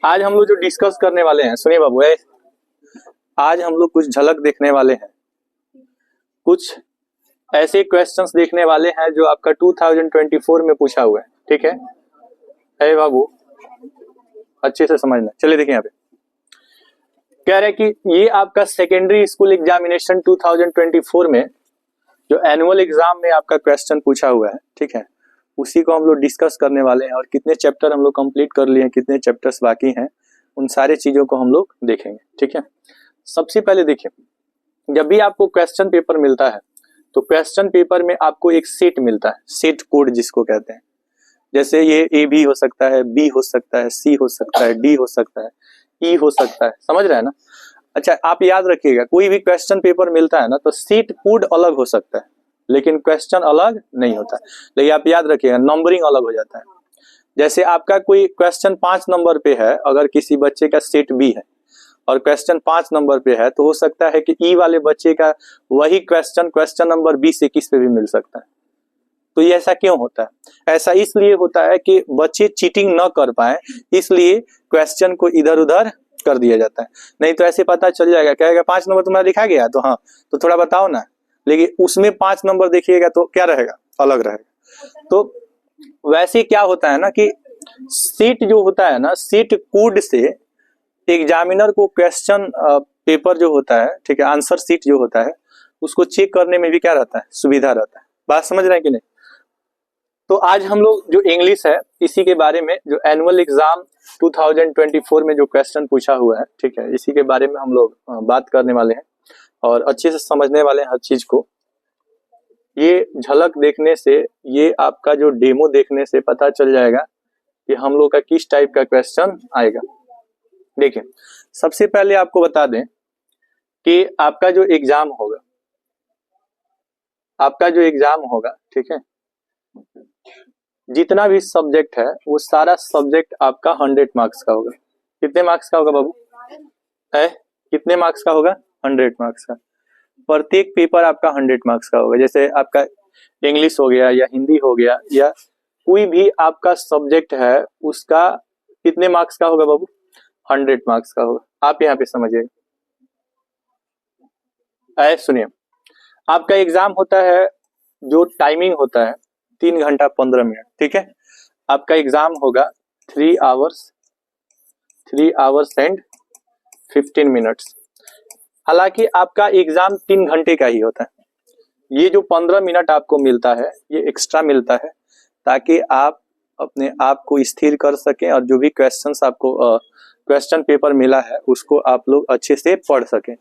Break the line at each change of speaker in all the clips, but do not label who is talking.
आज हम लोग जो डिस्कस करने वाले हैं, सुनिए बाबू, आज हम लोग कुछ झलक देखने वाले हैं, कुछ ऐसे क्वेश्चंस देखने वाले हैं जो आपका 2024 में पूछा हुआ है। ठीक है बाबू, अच्छे से समझना। चलिए देखिए, यहाँ पे कह रहे हैं कि ये आपका सेकेंडरी स्कूल एग्जामिनेशन 2024 में जो एनुअल एग्जाम में आपका क्वेश्चन पूछा हुआ है, ठीक है, उसी को हम लोग डिस्कस करने वाले हैं। और कितने चैप्टर हम लोग कंप्लीट कर लिए हैं, कितने चैप्टर्स बाकी हैं, उन सारे चीजों को हम लोग देखेंगे। ठीक है, सबसे पहले देखिए, जब भी आपको क्वेश्चन पेपर मिलता है तो क्वेश्चन पेपर में आपको एक सेट मिलता है, सेट कोड जिसको कहते हैं। जैसे ये ए भी हो सकता है, बी हो सकता है, सी हो सकता है, डी हो सकता है, ई हो सकता है, समझ रहे हैं ना। अच्छा, आप याद रखिएगा, कोई भी क्वेश्चन पेपर मिलता है ना तो सेट कोड अलग हो सकता है लेकिन क्वेश्चन अलग नहीं होता। लेकिन आप याद रखिएगा, नंबरिंग अलग हो जाता है। जैसे आपका कोई क्वेश्चन 5 नंबर पे है, अगर किसी बच्चे का सेट बी है और क्वेश्चन 5 नंबर पे है, तो हो सकता है कि ई वाले बच्चे का वही क्वेश्चन नंबर 20-21 पे भी मिल सकता है। तो ये ऐसा क्यों होता है? ऐसा इसलिए होता है कि बच्चे चीटिंग न कर पाए, इसलिए क्वेश्चन को इधर उधर कर दिया जाता है। नहीं तो ऐसे पता चल जाएगा, कहेगा 5 नंबर तुम्हारा लिखा गया, तो हाँ, तो थोड़ा बताओ ना, लेकिन उसमें 5 नंबर देखिएगा तो क्या रहेगा, अलग रहेगा। तो वैसे क्या होता है ना कि सीट जो होता है ना, सीट कोड से एग्जामिनर को क्वेश्चन पेपर जो होता है, ठीक है, आंसर सीट जो होता है, उसको चेक करने में भी क्या रहता है, सुविधा रहता है। बात समझ रहे हैं कि नहीं? तो आज हम लोग जो इंग्लिश है, इसी के बारे में, जो एनुअल एग्जाम 2024 में जो क्वेश्चन पूछा हुआ है, ठीक है, इसी के बारे में हम लोग बात करने वाले हैं और अच्छे से समझने वाले हैं हर चीज को। ये झलक देखने से, ये आपका जो डेमो देखने से पता चल जाएगा कि हम लोग का किस टाइप का क्वेश्चन आएगा। देखिए, सबसे पहले आपको बता दें कि आपका जो एग्जाम होगा, ठीक है, जितना भी सब्जेक्ट है वो सारा सब्जेक्ट आपका 100 मार्क्स का होगा। कितने मार्क्स का होगा बाबू? कितने मार्क्स का होगा? 100 मार्क्स का। प्रत्येक पेपर आपका 100 मार्क्स का होगा। जैसे आपका इंग्लिश हो गया या हिंदी हो गया या कोई भी आपका सब्जेक्ट है, उसका कितने मार्क्स का होगा बाबू? 100 मार्क्स का होगा। आप यहाँ पे समझिए, सुनिए, आपका एग्जाम होता है, जो टाइमिंग होता है 3 घंटा 15 मिनट, ठीक है। आपका एग्जाम होगा 3 आवर्स एंड 15 मिनट्स। हालांकि आपका एग्जाम 3 घंटे का ही होता है। ये जो 15 मिनट आपको मिलता है, ये एक्स्ट्रा मिलता है ताकि आप अपने आप को स्थिर कर सकें और जो भी क्वेश्चंस आपको क्वेश्चन पेपर मिला है उसको आप लोग अच्छे से पढ़ सकें।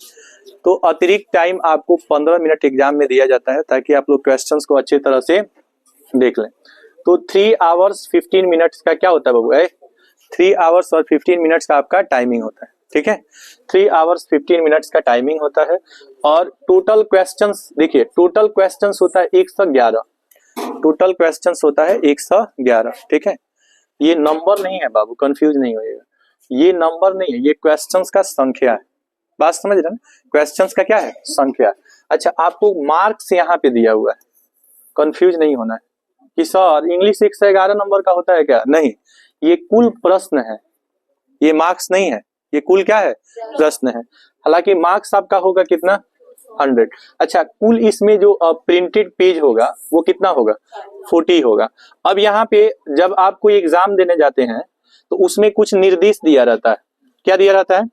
तो अतिरिक्त टाइम आपको 15 मिनट एग्जाम में दिया जाता है ताकि आप लोग क्वेश्चंस को अच्छी तरह से देख लें। तो 3 आवर्स 15 मिनट्स का क्या होता है बाबू? 3 आवर्स और 15 मिनट्स का आपका टाइमिंग होता है, ठीक है। 3 आवर्स 15 मिनट्स का टाइमिंग होता है और टोटल क्वेश्चंस, देखिए, टोटल क्वेश्चंस होता है 111। टोटल क्वेश्चंस होता है 111, ठीक है। ये नंबर नहीं है बाबू, कंफ्यूज नहीं होइएगा, ये नंबर नहीं है, ये क्वेश्चंस का संख्या है। बात समझ रहे हैं? क्वेश्चंस का क्या है? संख्या। अच्छा, आपको मार्क्स यहाँ पे दिया हुआ है, कंफ्यूज नहीं होना है कि सर इंग्लिश 111 नंबर का होता है क्या? नहीं, ये कुल प्रश्न है, ये मार्क्स नहीं है, ये कुल क्या है? प्रश्न है। हालांकि मार्क्स आपका होगा कितना? 100। अच्छा, कुल इसमें जो प्रिंटेड पेज होगा वो कितना होगा? 40 होगा। अब यहाँ पे जब आप कोई एग्जाम देने जाते हैं तो उसमें कुछ निर्देश दिया रहता है। क्या दिया रहता है?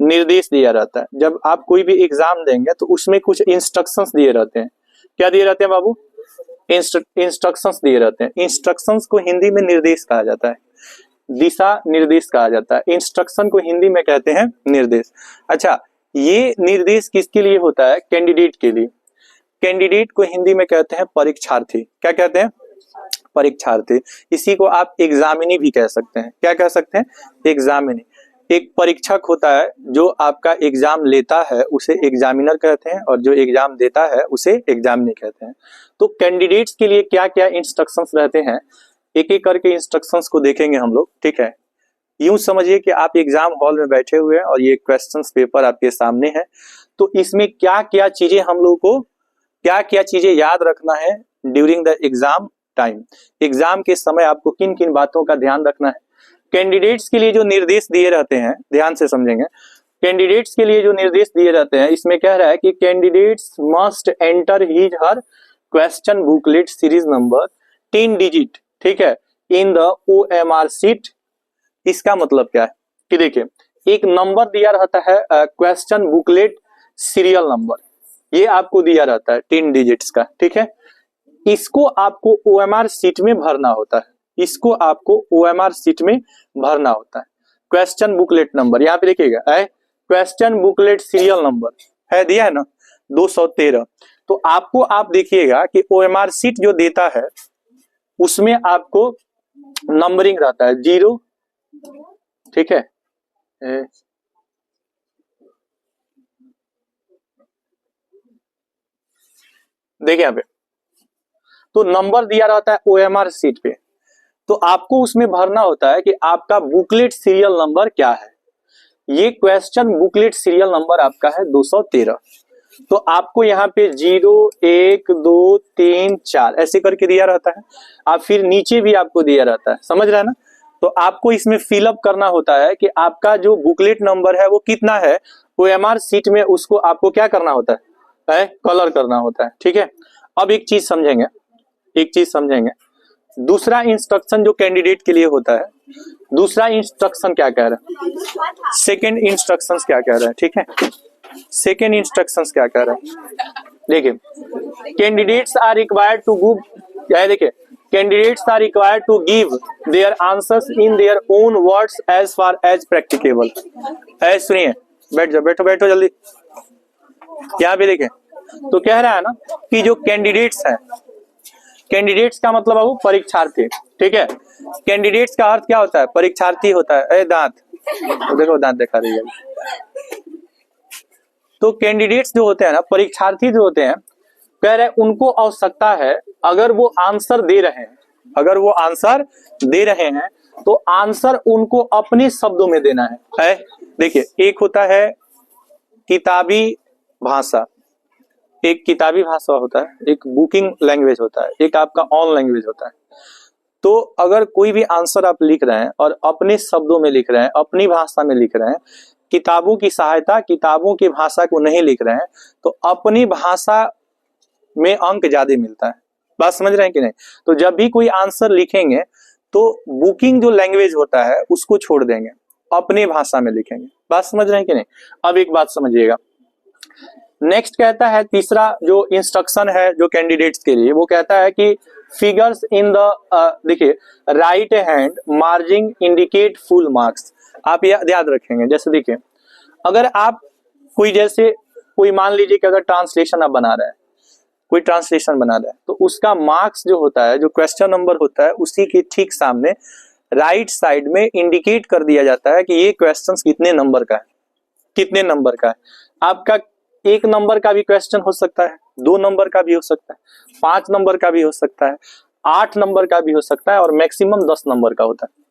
निर्देश दिया रहता है। जब आप कोई भी एग्जाम देंगे तो उसमें कुछ इंस्ट्रक्शंस दिए रहते हैं। क्या दिए रहते हैं बाबू? इंस्ट्रक्शंस दिए रहते हैं। इंस्ट्रक्शंस को हिंदी में निर्देश कहा जाता है, दिशा निर्देश कहा जाता है। इंस्ट्रक्शन को हिंदी में कहते हैं निर्देश। अच्छा, ये निर्देश किसके लिए होता है? कैंडिडेट के लिए। कैंडिडेट को हिंदी में कहते हैं परीक्षार्थी। क्या कहते हैं? परीक्षार्थी। इसी को आप एग्जामिनी भी कह सकते हैं। क्या कह सकते हैं? एग्जामिनी। एक परीक्षक होता है जो आपका एग्जाम लेता है, उसे एग्जामिनर कहते हैं, और जो एग्जाम देता है उसे एग्जामिनी कहते हैं। तो कैंडिडेट्स के लिए क्या क्या इंस्ट्रक्शंस रहते हैं, एक एक करके इंस्ट्रक्शंस को देखेंगे हम लोग, ठीक है। यूं समझिए कि आप एग्जाम हॉल में बैठे हुए हैं और ये क्वेश्चंस पेपर आपके सामने है। तो इसमें क्या क्या चीजें हम लोग को, क्या क्या चीजें याद रखना है during the exam time. Exam के समय आपको किन किन बातों का ध्यान रखना है, कैंडिडेट्स के लिए जो निर्देश दिए रहते हैं, ध्यान से समझेंगे, कैंडिडेट्स के लिए जो निर्देश दिए रहते हैं, इसमें कह रहा है कि candidates must enter his her question booklet series number 10 digit, ठीक है, इन द OMR शीट। इसका मतलब क्या है कि देखिए, एक नंबर दिया रहता है क्वेश्चन बुकलेट सीरियल नंबर, ये आपको दिया रहता है 10 डिजिट्स का, ठीक है। इसको आपको OMR शीट में भरना होता है, इसको आपको OMR शीट में भरना होता है। क्वेश्चन बुकलेट नंबर यहाँ पे देखिएगा, क्वेश्चन बुकलेट सीरियल नंबर है, दिया है ना 213। तो आपको आप देखिएगा कि OMR शीट जो देता है उसमें आपको नंबरिंग रहता है 0, ठीक है, देखिए यहाँ पे तो नंबर दिया रहता है OMR शीट पे, तो आपको उसमें भरना होता है कि आपका बुकलेट सीरियल नंबर क्या है। ये क्वेश्चन बुकलेट सीरियल नंबर आपका है 213। तो आपको यहाँ पे 0 1 2 3 4 ऐसे करके दिया रहता है, आप फिर नीचे भी आपको दिया रहता है, समझ रहे हैं ना। तो आपको इसमें फिलअप करना होता है कि आपका जो बुकलेट नंबर है वो कितना है, OMR शीट में उसको आपको क्या करना होता है, कलर करना होता है, ठीक है। अब एक चीज समझेंगे, एक चीज समझेंगे, दूसरा इंस्ट्रक्शन जो कैंडिडेट के लिए होता है, दूसरा इंस्ट्रक्शन क्या कह रहा है, सेकेंड इंस्ट्रक्शन क्या कह रहा है, ठीक है, सेकेंड इंस्ट्रक्शन क्या कह रहा है, देखिए, candidates are required to give, देखिए, candidates are required to give their answers in their own words as far as practicable. सुनिए, बैठ जाओ, बैठो बैठो जल्दी, यहाँ पे देखें, तो कह रहा है ना कि जो कैंडिडेट्स हैं, कैंडिडेट्स का मतलब है वो परीक्षार्थी, ठीक है। कैंडिडेट्स का अर्थ क्या होता है, परीक्षार्थी होता है। दांत देखो, दांत दिखा रही है। तो कैंडिडेट्स जो होते हैं ना, परीक्षार्थी जो होते हैं, कह रहे हैं उनको आवश्यकता है, अगर वो आंसर दे रहे हैं, अगर वो आंसर दे रहे हैं तो आंसर उनको अपने शब्दों में देना है। देखिए, एक होता है किताबी भाषा, एक किताबी भाषा होता है, एक बुकिंग लैंग्वेज होता है, एक आपका ऑन लैंग्वेज होता है। तो अगर कोई भी आंसर आप लिख रहे हैं और अपने शब्दों में लिख रहे हैं, अपनी भाषा में लिख रहे हैं, किताबों की सहायता, किताबों की भाषा को नहीं लिख रहे हैं, तो अपनी भाषा में अंक ज्यादा मिलता है। बात समझ रहे हैं कि नहीं। तो जब भी कोई आंसर लिखेंगे तो बुकिंग जो लैंग्वेज होता है उसको छोड़ देंगे, अपनी भाषा में लिखेंगे। बात समझ रहे हैं कि नहीं। अब एक बात समझिएगा, नेक्स्ट कहता है, तीसरा जो इंस्ट्रक्शन है जो कैंडिडेट्स के लिए, वो कहता है कि फिगर्स इन द, देखिए, right hand margin indicate full marks. आप याद रखेंगे, जैसे देखिए, अगर आप कोई मान लीजिए कि अगर ट्रांसलेशन आप बना रहे हैं, कोई ट्रांसलेशन बना रहा है, तो उसका मार्क्स जो होता है, जो क्वेश्चन नंबर होता है, उसी के ठीक सामने राइट साइड में इंडिकेट कर दिया जाता है कि ये क्वेश्चन कितने नंबर का है, कितने नंबर का है। आपका 1 नंबर का भी क्वेश्चन हो सकता है, 2 नंबर का भी हो सकता है, 5 नंबर का भी हो सकता है, 8 नंबर का भी हो सकता है, और मैक्सिमम 10 नंबर का होता है।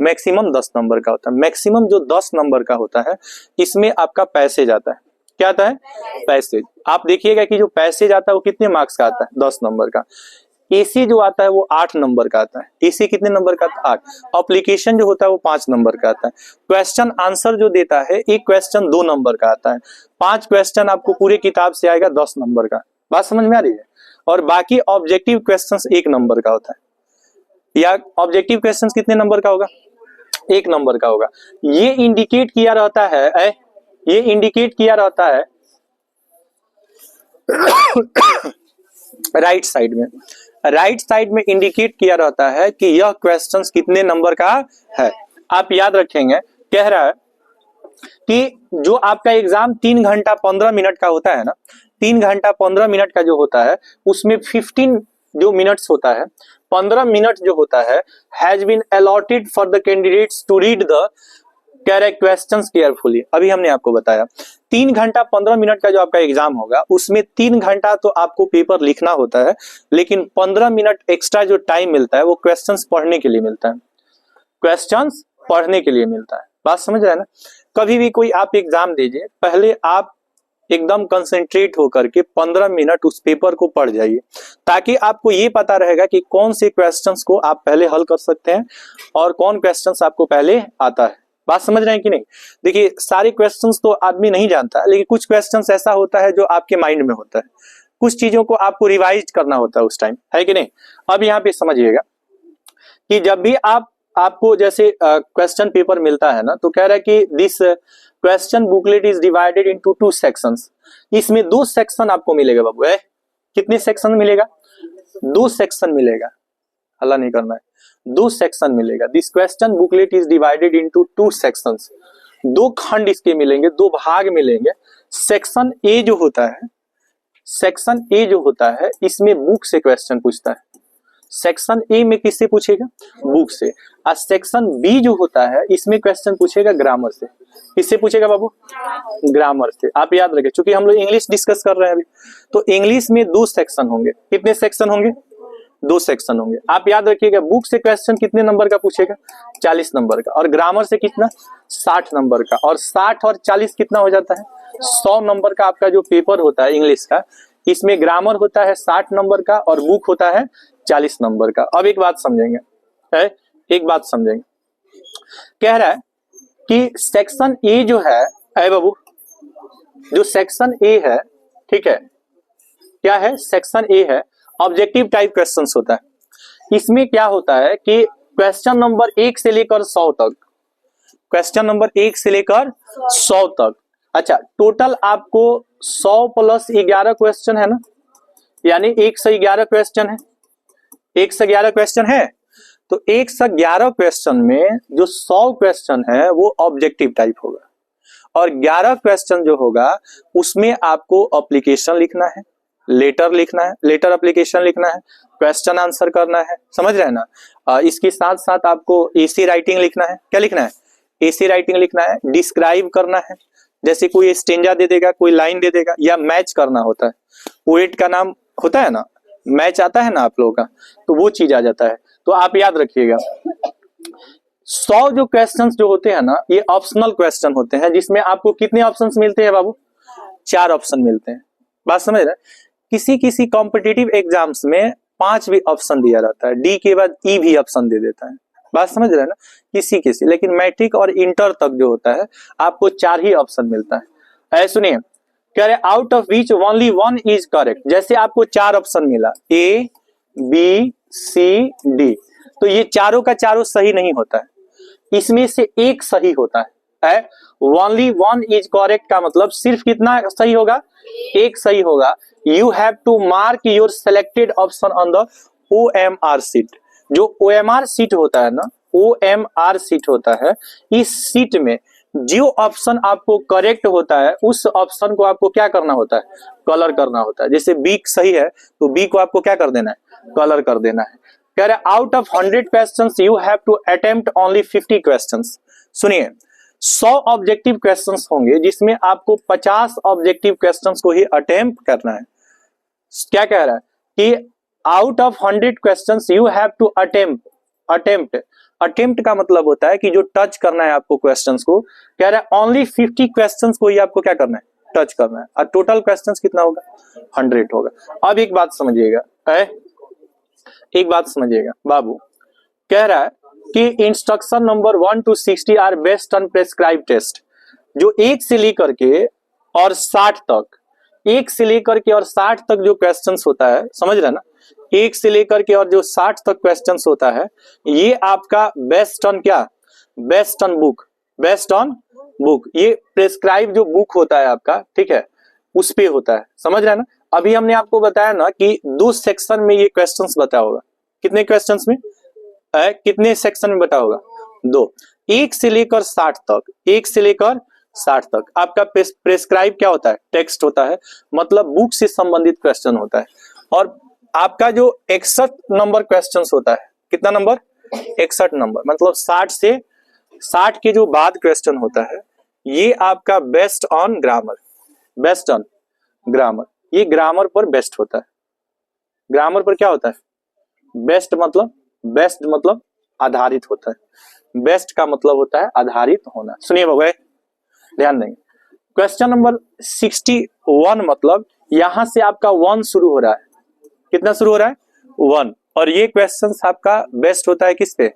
मैक्सिमम 10 नंबर का होता है। मैक्सिमम जो 10 नंबर का होता है, इसमें आपका पैसेज आता है। क्या आता है, पैसेज। आप देखिएगा कि जो पैसेज आता है वो कितने मार्क्स का आता है, 10 नंबर का। एसी जो आता है वो 8 नंबर का आता है। एसी कितने नंबर का आता है, 8। एप्लीकेशन जो होता है वो 5 नंबर का आता है। क्वेश्चन आंसर जो देता है, एक क्वेश्चन 2 नंबर का आता है। 5 क्वेश्चन आपको पूरे किताब से आएगा 10 नंबर का। बात समझ में आ रही है। और बाकी ऑब्जेक्टिव क्वेश्चंस 1 नंबर का होता है। या ऑब्जेक्टिव क्वेश्चंस कितने नंबर का होगा, 1 नंबर का होगा। ये इंडिकेट किया रहता है, ये इंडिकेट किया रहता है राइट साइड में, राइट साइड में इंडिकेट किया रहता है कि यह क्वेश्चंस कितने नंबर का है। आप याद रखेंगे, कह रहा है कि जो आपका एग्जाम 3 घंटा 15 मिनट का होता है ना, 3 घंटा 15 मिनट का जो होता है, उसमें 15 जो मिनट्स होता है, 15 मिनट जो होता है, has been allotted for the candidates to read the correct questions carefully. अभी हमने आपको बताया 3 घंटा 15 मिनट का जो आपका एग्जाम होगा, उसमें 3 घंटा तो आपको पेपर लिखना होता है, लेकिन 15 मिनट एक्स्ट्रा जो टाइम मिलता है वो क्वेश्चंस पढ़ने के लिए मिलता है, क्वेश्चंस पढ़ने के लिए मिलता है। बात समझ रहे हैं ना। कभी भी कोई आप एग्जाम दीजिए, पहले आप एकदम कंसंट्रेट होकर के 15 मिनट उस पेपर को पढ़ जाइए, ताकि आपको ये पता रहेगा कि कौन से क्वेश्चंस को आप पहले हल कर सकते हैं और कौन क्वेश्चंस आपको पहले आता है। बात समझ रहे हैं कि नहीं? देखिए, सारे क्वेश्चंस तो आदमी नहीं जानता, लेकिन कुछ क्वेश्चंस ऐसा होता है जो आपके माइंड में होता है, कुछ चीजों को आपको रिवाइज करना होता है उस टाइम, है कि नहीं? अब यहाँ पे समझिएगा कि जब भी आपको जैसे क्वेश्चन पेपर मिलता है ना, तो कह रहा है कि this question booklet is divided into 2 sections. इसमें 2 सेक्शन आपको मिलेगा बाबू। कितने सेक्शन मिलेगा? 2 सेक्शन मिलेगा, हल्ला नहीं करना है, 2 सेक्शन मिलेगा। This question booklet is divided into 2 sections. 2 खंड इसके मिलेंगे, 2 भाग मिलेंगे। सेक्शन ए जो होता है, सेक्शन ए जो होता है, इसमें बुक से क्वेश्चन पूछता है। सेक्शन ए में किससे पूछेगा? बुक से। और सेक्शन बी जो होता है, इसमें क्वेश्चन पूछेगा ग्रामर से। किससे पूछेगा बाबू? ग्रामर से। आप याद रखें, क्योंकि हम लोग इंग्लिश डिस्कस कर रहे हैं अभी, तो इंग्लिश में 2 सेक्शन होंगे। कितने सेक्शन होंगे? 2 सेक्शन होंगे। आप याद रखिएगा, बुक से क्वेश्चन कितने नंबर का पूछेगा? 40 नंबर का। और ग्रामर से कितना? 60 नंबर का। और 60 और 40 कितना हो जाता है? 100 नंबर का आपका जो पेपर होता है इंग्लिश का, इसमें ग्रामर होता है 60 नंबर का और बुक होता है 40 नंबर का। अब एक बात समझेंगे, एक बात समझेंगे। कह रहा है कि सेक्शन ए जो है बाबू, जो सेक्शन ए है, ठीक है, क्या है? सेक्शन ए है, ऑब्जेक्टिव टाइप क्वेश्चंस होता है। इसमें क्या होता है कि क्वेश्चन नंबर 1 से लेकर 100 तक, क्वेश्चन नंबर 1 से लेकर 100 तक, अच्छा, टोटल आपको 100 प्लस 11 क्वेश्चन है ना, यानी 111 क्वेश्चन है। 111 क्वेश्चन है, तो 111 क्वेश्चन में जो 100 क्वेश्चन है वो ऑब्जेक्टिव टाइप होगा, और 11 क्वेश्चन जो होगा उसमें आपको एप्लीकेशन लिखना है, लेटर लिखना है, लेटर एप्लीकेशन लिखना है, क्वेश्चन आंसर करना है। समझ रहे हैं ना? इसके साथ साथ आपको एसी राइटिंग लिखना है। क्या लिखना है? एसी राइटिंग लिखना है। डिस्क्राइब करना है, जैसे कोई स्टेंजा दे देगा, कोई लाइन दे देगा, या मैच करना होता है। पोएट का नाम होता है ना, मैच आता है ना आप लोगों का, तो वो चीज आ जाता है। तो आप याद रखिएगा, 100 जो क्वेश्चंस जो होते हैं ना, ये ऑप्शनल क्वेश्चन होते हैं, जिसमें आपको कितने ऑप्शंस मिलते हैं बाबू? 4 ऑप्शन मिलते हैं। बात समझ रहे हैं? किसी किसी कॉम्पिटिटिव एग्जाम्स में 5 भी ऑप्शन दिया रहता है, डी के बाद ई भी ऑप्शन दे देता है। बात समझ रहे हैं ना? किसी किसी, लेकिन मैट्रिक और इंटर तक जो होता है आपको 4 ही ऑप्शन मिलता है। सुनिए, कह रहे out of which only 1 is correct. जैसे आपको 4 ऑप्शन मिला, ए बी सी डी, तो ये चारों का चारों सही नहीं होता है, इसमें से एक सही होता है। ओनली 1 इज करेक्ट का मतलब सिर्फ कितना सही होगा? एक सही होगा। You have to mark your selected option on the OMR sheet. जो OMR सीट होता है ना, OMR सीट होता है, इस सीट में जो ऑप्शन आपको करेक्ट होता है, उस ऑप्शन को आपको क्या करना होता है? कलर करना होता है। जैसे बी सही है, तो बी को आपको क्या कर देना है? कलर कर देना है। कह रहे out of 100 questions you have to attempt only 50 questions. सुनिए, 100 ऑब्जेक्टिव क्वेश्चंस होंगे, जिसमें आपको 50 ऑब्जेक्टिव क्वेश्चंस को ही अटेम्प्ट करना है। क्या कह रहा है कि out of 100 questions you have to attempt का मतलब होता है कि जो टच करना है आपको क्वेश्चंस को। कह रहा है ओनली 50 क्वेश्चंस को ही आपको क्या करना है? टच करना है। और टोटल क्वेश्चंस कितना होगा? 100 होगा। अब एक बात समझिएगा, एक बात समझिएगा बाबू, कह रहा है कि instruction number 1 to 60 are based on prescribe test. जो 1 से लेकर के और 60 तक, 1 से लेकर के और 60 तक जो क्वेश्चंस होता है, समझ रहे ना, 1 से लेकर के और जो 60 तक क्वेश्चंस होता है, ये आपका बेस्ड ऑन क्या? Based on book, based on book. ये प्रेस्क्राइब जो बुक होता है आपका, ठीक है, उस पे होता है। समझ रहे हैं ना? अभी हमने आपको बताया ना कि 2 सेक्शन में ये क्वेश्चंस बताया होगा। कितने क्वेश्चंस में? कितने सेक्शन में बताया होगा? 2। 1 से लेकर 60 तक, 1 से लेकर 60 तक आपका प्रेस्क्राइब क्या होता है? टेक्स्ट होता है, मतलब बुक से संबंधित क्वेश्चन होता है। और आपका जो 61 नंबर क्वेश्चंस होता है, कितना नंबर? 61 नंबर, मतलब 60 के जो बाद क्वेश्चन होता है, ये आपका based on grammar, based on grammar, ये ग्रामर पर बेस्ड होता है। ग्रामर पर क्या होता है? बेस्ट मतलब, बेस्ट मतलब आधारित होता है। बेस्ट का मतलब होता है आधारित होना। सुनिए बाबू, ध्यान देंगे। क्वेश्चन नंबर 61 मतलब यहां से आपका 1 शुरू हो रहा है। कितना शुरू हो रहा है? 1। और ये क्वेश्चन आपका बेस्ट होता है किस पे?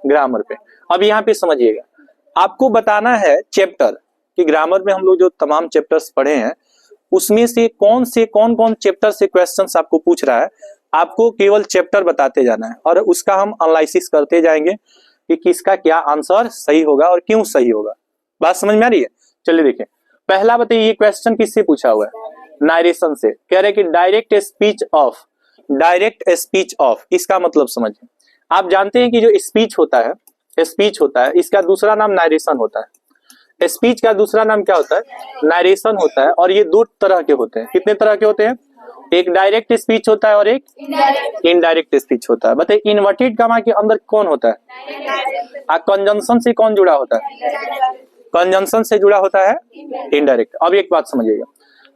ग्रामर पे। अब यहाँ पे समझिएगा, आपको बताना है चैप्टर कि ग्रामर में हम लोग जो तमाम चैप्टर्स पढ़े हैं उसमें से कौन कौन चैप्टर से क्वेश्चंस आपको पूछ रहा है। आपको केवल चैप्टर बताते जाना है और उसका हम एनालिसिस करते जाएंगे कि किसका क्या आंसर सही होगा और क्यों सही होगा। बात समझ में आ रही है? चलिए देखें, पहला बताइए ये क्वेश्चन किससे पूछा हुआ है? नारेशन से। कह रहे कि direct speech of, direct speech of इसका मतलब समझिए। आप जानते हैं कि जो स्पीच होता है इसका दूसरा नाम नारेशन होता है। स्पीच का दूसरा नाम क्या होता है? नारेशन होता है। और ये दो तरह के होते हैं। कितने तरह के होते हैं? एक डायरेक्ट स्पीच होता है और एक इनडायरेक्ट स्पीच होता है। बताइए इन्वर्टेड कॉमा के अंदर कौन होता है? कंजंक्शन से कौन जुड़ा होता है? कंजंक्शन से जुड़ा होता है इनडायरेक्ट। अब एक बात समझिएगा,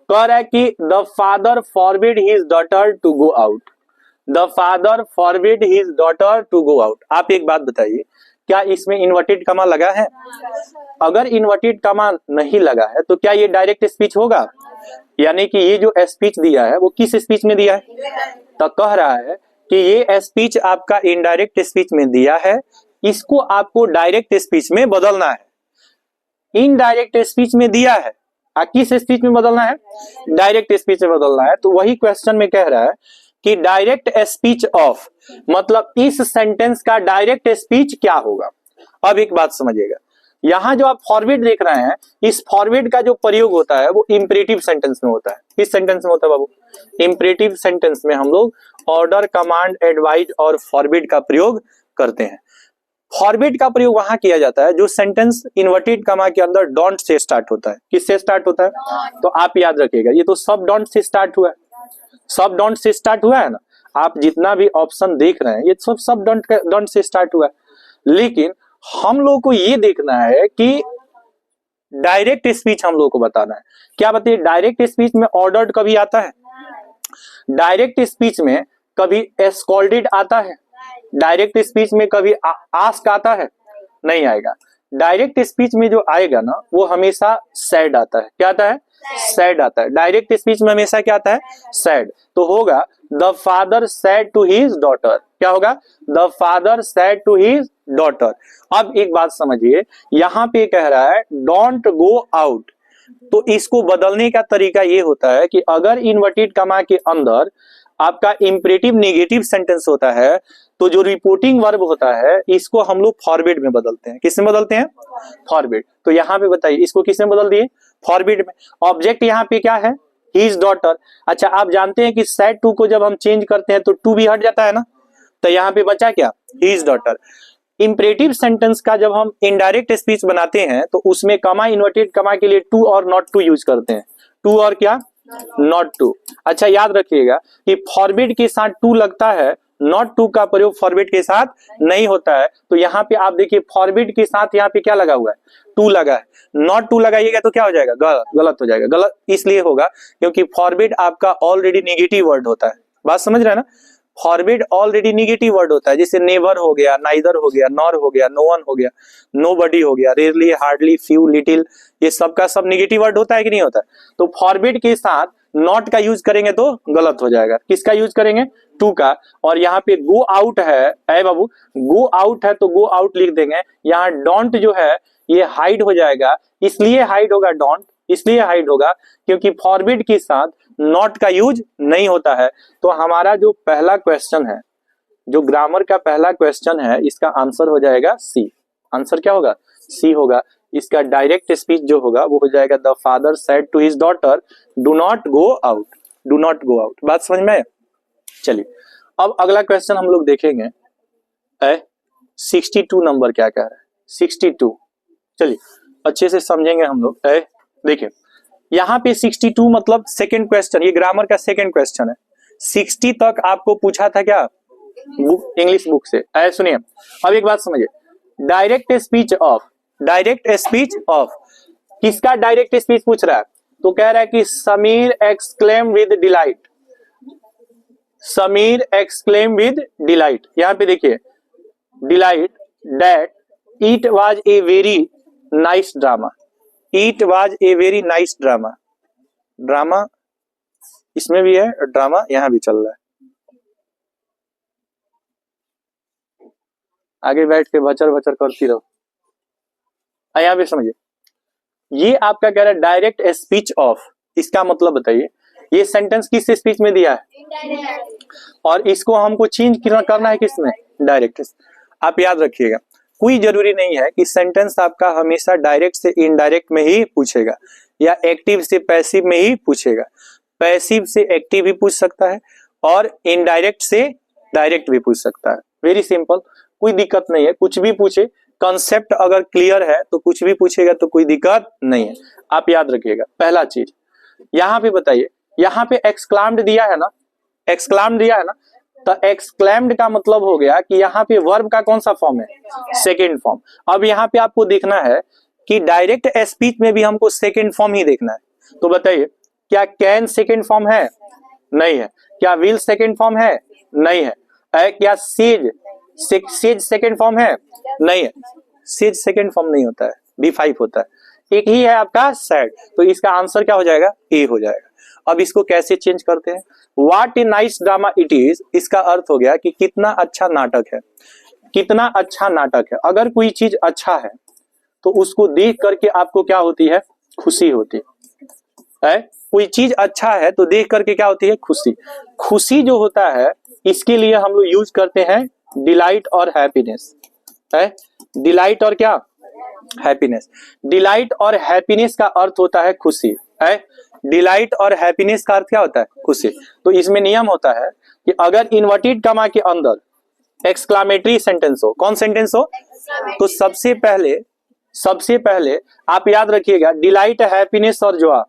कह रहा है कि the father forbid his daughter to go out. The father forbid his daughter to go out. आप एक बात बताइए, क्या इसमें इन्वर्टेड कॉमा लगा है? अगर इन्वर्टेड कॉमा नहीं लगा है तो क्या ये डायरेक्ट स्पीच होगा? यानी कि ये जो स्पीच दिया है वो किस स्पीच में दिया है? तो कह रहा है कि ये स्पीच आपका इनडायरेक्ट स्पीच में दिया है, इसको आपको डायरेक्ट स्पीच में बदलना है। इनडायरेक्ट स्पीच में दिया है, किस स्पीच में बदलना है? डायरेक्ट स्पीच में बदलना है। तो वही क्वेश्चन में कह रहा है कि डायरेक्ट स्पीच ऑफ मतलब इस सेंटेंस का डायरेक्ट स्पीच क्या होगा। अब एक बात समझिएगा, यहां जो आप फॉरवर्ड देख रहे हैं, इस फॉरवर्ड का जो प्रयोग होता है वो इंपरेटिव सेंटेंस में होता है। किस सेंटेंस में होता है बाबू? इंपरेटिव सेंटेंस में हम लोग ऑर्डर, कमांड, एडवाइज और फॉरवर्ड का प्रयोग करते हैं। फॉरवर्ड का प्रयोग वहां किया जाता है जो सेंटेंस इन्वर्टेड कॉमा के अंदर डोंट से स्टार्ट होता है। किससे स्टार्ट होता है? तो आप याद रखिएगा, ये तो सब डोंट से स्टार्ट हुआ है। सब डोंट से स्टार्ट हुआ है ना। आप जितना भी ऑप्शन देख रहे हैं ये सब डोंट से स्टार्ट हुआ है। लेकिन हम लोग को ये देखना है कि डायरेक्ट स्पीच हम लोग को बताना है। क्या बताइए, डायरेक्ट स्पीच में ऑर्डर्ड कभी आता है? डायरेक्ट स्पीच में कभी स्कॉल्डेड आता है? डायरेक्ट स्पीच में कभी आस्क आता है? नहीं आएगा। डायरेक्ट स्पीच में जो आएगा ना वो हमेशा सैड आता है। क्या आता है? सैड आता है। डायरेक्ट स्पीच में हमेशा क्या आता है? सैड। तो होगा the father said to his daughter. क्या होगा? The father said to his daughter. अब एक बात समझिए, यहां पे कह रहा है डोंट गो आउट, तो इसको बदलने का तरीका ये होता है कि अगर इन्वर्टेड कॉमा के अंदर आपका इंपरेटिव नेगेटिव सेंटेंस होता है तो जो रिपोर्टिंग वर्ब होता है इसको हम लोग फॉरवर्ड में बदलते हैं। किस में बदलते हैं? फॉरवर्ड। तो यहाँ पे बताइए इसको किस में बदल दिए? फॉरवर्ड में। ऑब्जेक्ट यहाँ पे क्या है? His daughter. अच्छा, आप जानते हैं कि सैड टू को जब हम चेंज करते हैं तो टू भी हट जाता है ना, तो यहाँ पे बचा क्या? His daughter. इंपरेटिव सेंटेंस का जब हम इनडायरेक्ट स्पीच बनाते हैं तो उसमें कमा, इन्वर्टेड कमा के लिए टू और नॉट टू यूज करते हैं। टू और क्या? Not to. अच्छा, याद रखिएगा कि फॉरवर्ड के साथ टू लगता है, नॉट टू का प्रयोग फॉरवर्ड के साथ नहीं होता है। तो यहाँ पे आप देखिए फॉरवर्ड के साथ यहाँ पे क्या लगा हुआ है? टू लगा है। नॉट टू लगाइएगा तो क्या हो जाएगा? गलत हो जाएगा। गलत इसलिए होगा क्योंकि फॉरवर्ड आपका ऑलरेडी नेगेटिव वर्ड होता है। बात समझ रहे हैं ना? फॉरवर्ड ऑलरेडी नेगेटिव वर्ड होता है, जैसे नेवर हो गया, नाइदर हो गया, नॉर हो गया, नो वन हो गया, नोबडी हो गया, रेयरली, हार्डली, फ्यू, लिटिल, ये सब का सब नेगेटिव वर्ड होता है कि नहीं होता है? तो फॉरवर्ड के साथ नॉट का यूज करेंगे तो गलत हो जाएगा। किसका यूज करेंगे? टू का। और यहाँ पे गो आउट है बाबू, गो आउट है तो गो आउट लिख देंगे। यहाँ डोंट जो है ये हाइड हो जाएगा, इसलिए हाइड होगा डोंट, इसलिए हाइड होगा क्योंकि फॉरवर्ड के साथ नॉट का यूज नहीं होता है। तो हमारा जो पहला क्वेश्चन है, जो ग्रामर का पहला क्वेश्चन है, इसका आंसर हो जाएगा सी। आंसर क्या होगा? सी होगा। इसका डायरेक्ट स्पीच जो होगा वो हो जाएगा the father said to his daughter do not go out. Do not go out. बात समझ में? चलिए अब अगला क्वेश्चन हम लोग देखेंगे। 62 नंबर क्या कह रहा है? 62। चलिए अच्छे से समझेंगे हम लोग। देखिए यहाँ पे 62 मतलब सेकंड क्वेश्चन, ये ग्रामर का सेकंड क्वेश्चन है। 60 तक आपको पूछा था क्या? बुक, इंग्लिश बुक से। सुनिए अब एक बात समझिए, direct speech of, direct speech of किसका डायरेक्ट स्पीच पूछ रहा है? तो कह रहा है कि Sameer exclaim with delight. Sameer exclaim with delight. यहाँ पे देखिए delight that it was a very nice drama. It was a very nice drama. Drama इसमें भी है, ड्रामा यहाँ भी चल रहा है। आगे बैठ के भचर भचर करती रहो। यहाँ पे समझिए, ये आपका कह रहा है डायरेक्ट स्पीच ऑफ, इसका मतलब बताइए ये सेंटेंस किस स्पीच में दिया है, और इसको हमको चेंज करना है किसमें, डायरेक्ट। आप याद रखिएगा, कोई जरूरी नहीं है कि सेंटेंस आपका हमेशा डायरेक्ट से इनडायरेक्ट में ही पूछेगा या एक्टिव से पैसिव में ही पूछेगा। पैसिव से एक्टिव भी पूछ सकता है और इनडायरेक्ट से डायरेक्ट भी पूछ सकता है। वेरी सिंपल, कोई दिक्कत नहीं है, कुछ भी पूछे, कंसेप्ट अगर क्लियर है तो कुछ भी पूछेगा तो कोई दिक्कत नहीं है। आप याद रखिएगा। पहला चीज यहाँ पे बताइए, यहाँ पे एक्सक्लाम्ड दिया है ना, एक्सक्लाम्ड दिया है ना, तो एक्सक्लेम्ड का मतलब हो गया कि यहाँ पे वर्ब का कौन सा फॉर्म है, सेकेंड फॉर्म। अब यहाँ पे आपको देखना है कि डायरेक्ट स्पीच में भी हमको सेकेंड फॉर्म ही देखना है। तो बताइए, क्या कैन सेकेंड फॉर्म है, नहीं है। क्या विल सेकेंड फॉर्म है, नहीं है। क्या सेज सेकेंड फॉर्म है, नहीं है। सेज सेकेंड फॉर्म नहीं होता है, B5 होता है। एक ही है आपका सैड, तो इसका आंसर क्या हो जाएगा, ए हो जाएगा। अब इसको कैसे चेंज करते हैं, what a nice drama it is, इसका अर्थ हो गया कि कितना अच्छा नाटक है, कितना अच्छा नाटक है। अगर कोई चीज अच्छा है तो उसको देख करके आपको क्या होती है, खुशी होती है। कोई चीज अच्छा है तो देख करके क्या होती है, खुशी। खुशी जो होता है इसके लिए हम लोग यूज करते हैं डिलाइट और हैप्पीनेस है। डिलाइट और क्या, हैप्पीनेस। डिलाइट और हैप्पीनेस का अर्थ होता है खुशी है। डिलाइट और हैप्पीनेस का अर्थ क्या होता है, खुशी। तो इसमें नियम होता है कि अगर इन्वर्टेड कमा के अंदर एक्सक्लामेटरी सेंटेंस हो, कौन सेंटेंस हो, तो सबसे पहले आप याद रखिएगा डिलाइट, हैप्पीनेस और जॉय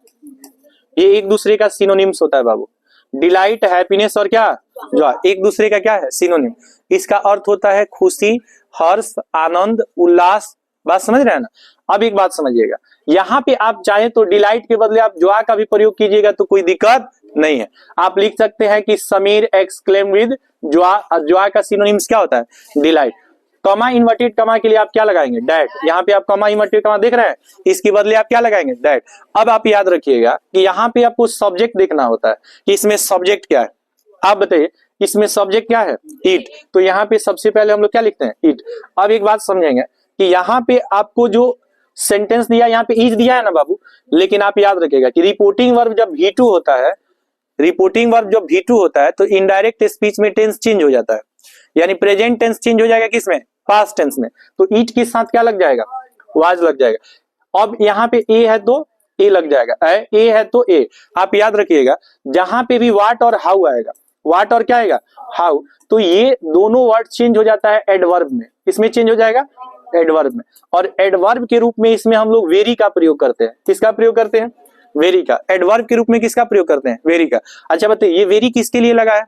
ये एक दूसरे का सिनोनिम्स होता है बाबू। डिलाइट, हैप्पीनेस और क्या, जॉय एक दूसरे का क्या है, सिनोनिम। इसका अर्थ होता है खुशी, हर्ष, आनंद, उल्लास। बात समझ रहे हैं ना। अब एक बात समझिएगा, यहाँ पे आप चाहे तो डिलाइट के बदले आप जॉय का भी प्रयोग कीजिएगा तो कोई दिक्कत नहीं है। आप लिख सकते हैं कि Sameer exclaim with Joy. Joy का सिनोनिम्स क्या होता है, डिलाइट। कमा इन्वर्टेड कमा के लिए आप क्या लगाएंगे, डैट। यहाँ पे आप कमा इन्वर्टेड कमा देख रहे हैं, इसके बदले आप क्या लगाएंगे, डैट। अब आप याद रखिएगा कि यहाँ पे आपको सब्जेक्ट देखना होता है कि इसमें सब्जेक्ट क्या है। आप बताइए इसमें सब्जेक्ट क्या है, इट। तो यहाँ पे सबसे पहले हम लोग क्या लिखते हैं, इट। अब एक बात समझेंगे कि यहाँ पे आपको जो सेंटेंस दिया, यहाँ पे इज दिया है ना बाबू, लेकिन आप याद रखिएगा कि रिपोर्टिंग वर्ब जब V2 होता है, रिपोर्टिंग वर्ब जब V2 होता है तो इनडायरेक्ट स्पीच में टेंस चेंज हो जाता है, यानी प्रेजेंट टेंस चेंज हो जाएगा किसमें, पास्ट टेंस में। तो इट के साथ क्या लग जाएगा, वाज लग जाएगा। अब यहाँ पे ए है तो ए लग जाएगा, ए है तो ए। आप याद रखिएगा जहां पे भी वाट और हाउ आएगा, वाट और क्या आएगा, हाउ, तो ये दोनों वर्ड चेंज हो जाता है एडवर्ब में। इसमें चेंज हो जाएगा एडवर्ब में, और एडवर्ब के रूप में इसमें हम लोग वेरी का प्रयोग करते हैं। किसका प्रयोग करते हैं, वेरी का। एडवर्ब के रूप में किसका प्रयोग करते हैं, वेरी का। अच्छा बताइए ये वेरी किसके लिए लगा है,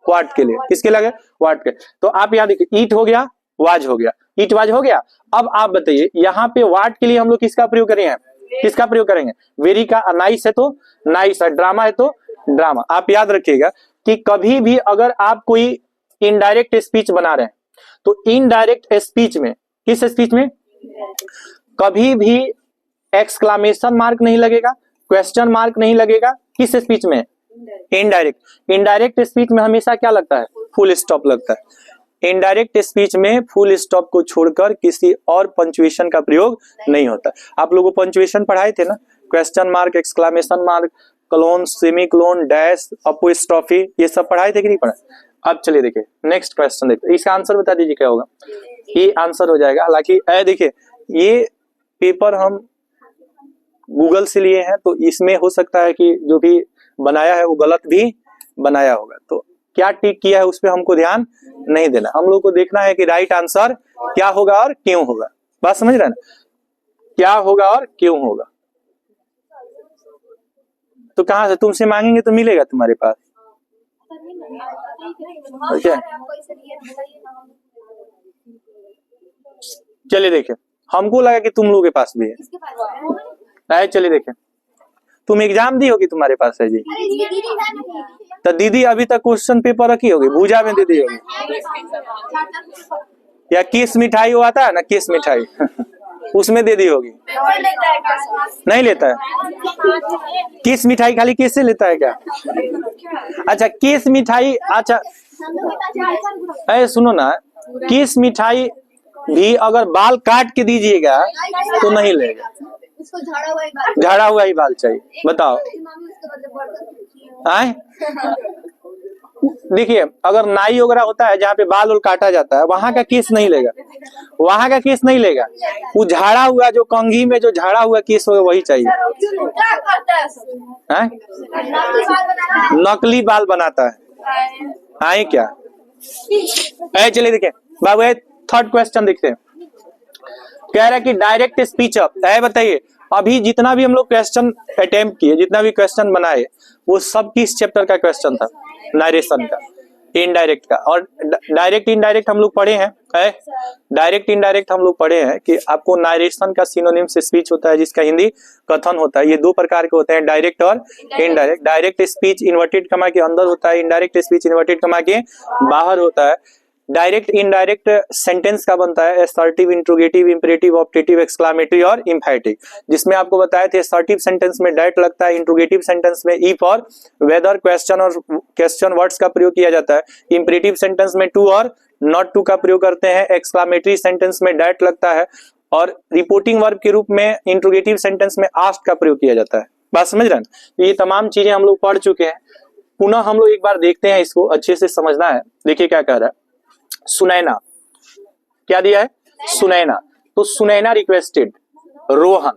वाट के लिए। किसके लगे, वाट के। तो आप यहाँ देखिए ईट हो गया, वाज हो गया, ईट वाज हो गया। अब आप बताइए यहाँ पे वाट के लिए हम लोग किसका प्रयोग करेंगे, किसका प्रयोग करेंगे, वेरी का। नाइस है तो नाइस, है ड्रामा है तो ड्रामा। आप याद रखिएगा कि कभी भी अगर आप कोई इनडायरेक्ट स्पीच बना रहे हैं तो इनडायरेक्ट स्पीच में, किस स्पीच में, कभी भी एक्सक्लामेशन मार्क नहीं लगेगा, क्वेश्चन मार्क नहीं लगेगा। किस स्पीच में, इनडायरेक्ट। इनडायरेक्ट स्पीच में हमेशा क्या लगता है, फुल स्टॉप लगता है। इनडायरेक्ट स्पीच में फुल स्टॉप को छोड़कर किसी और पंक्चुएशन का प्रयोग नहीं होता। आप लोगों को पंक्चुएशन पढ़ाए थे ना, question mark, exclamation mark, clone, semi clone, dash, apostrophe, ये सब पढ़ाए थे कि नहीं पढ़ाए। अब चलिए देखिए नेक्स्ट क्वेश्चन देखते, इसका आंसर बता दीजिए क्या होगा। ये आंसर हो जाएगा, हालांकि देखिए ये पेपर हम गूगल से लिए हैं तो इसमें हो सकता है कि जो भी बनाया है वो गलत भी बनाया होगा, तो क्या टिक किया है उस पर हमको ध्यान नहीं देना। हम लोग को देखना है कि राइट आंसर क्या होगा और क्यों होगा। बात समझ रहे हैं ना, क्या होगा और क्यों होगा। तो कहां से तुमसे मांगेंगे तो मिलेगा तुम्हारे पास, okay? चलिए देखिए, हमको लगा कि तुम लोगों के पास भी है। चलिए देखिए, तुम एग्जाम दी होगी, तुम्हारे पास है जी। तो दीदी अभी तक क्वेश्चन पेपर रखी होगी, भूजा में दीदी होगी, या किस मिठाई वो आता है ना, किस मिठाई उसमें दे दी होगी, नहीं लेता है। किस मिठाई खाली किस से लेता है क्या? अच्छा किस मिठाई, अच्छा अरे सुनो ना, किस मिठाई भी अगर बाल काट के दीजिएगा तो नहीं लेगा, झाड़ा हुआ ही बाल चाहिए। बताओ आए, देखिए अगर नाई वगैरह होता है जहाँ पे बाल काटा जाता है वहां का केस नहीं लेगा, वहां का केस नहीं लेगा, वो झाड़ा हुआ जो कंघी में जो झाड़ा हुआ केस होगा वही चाहिए। है? नकली बाल बनाता है, आए क्या? चलिए देखिए बाबू, थर्ड क्वेश्चन देखते हैं। कह रहा है कि डायरेक्ट स्पीच अप है, बताइए अभी जितना भी हम लोग क्वेश्चन अटेम्प्ट किए, जितना भी क्वेश्चन बनाए, वो सब किस चैप्टर का क्वेश्चन था? नारेशन का, इनडायरेक्ट का। और डायरेक्ट इनडायरेक्ट हम लोग पढ़े हैं, डायरेक्ट इनडायरेक्ट हम लोग पढ़े हैं कि आपको नारेशन का सिनोनिम से स्पीच होता है जिसका हिंदी कथन होता है। ये दो प्रकार के होते हैं, डायरेक्ट और इनडायरेक्ट। डायरेक्ट स्पीच इन्वर्टेड कमा के अंदर होता है, इनडायरेक्ट स्पीच इन्वर्टेड कमा के बाहर होता है। डायरेक्ट इनडायरेक्ट सेंटेंस का बनता है assertive, interrogative, imperative, optative, exclamatory और एम्फैटिक। जिसमें आपको बताए थे असर्टिव सेंटेंस में डायरेक्ट लगता है, इंट्रोगेटिव सेंटेंस में इफ और वेदर क्वेश्चन और क्वेश्चन वर्ड्स का प्रयोग किया जाता है, इंपरेटिव सेंटेंस में टू और नॉट टू का प्रयोग करते हैं, एक्सक्लामेटरी सेंटेंस में डायरेक्ट लगता है, और रिपोर्टिंग वर्ब के रूप में इंट्रोगेटिव सेंटेंस में आस्क्ड का प्रयोग किया जाता है। बात समझ रहे हैं? ये तमाम चीजें हम लोग पढ़ चुके हैं, पुनः हम लोग एक बार देखते हैं, इसको अच्छे से समझना है। देखिए क्या कह रहा है, सुनैना क्या दिया है? सुनैना। तो सुनैना रिक्वेस्टेड रोहन,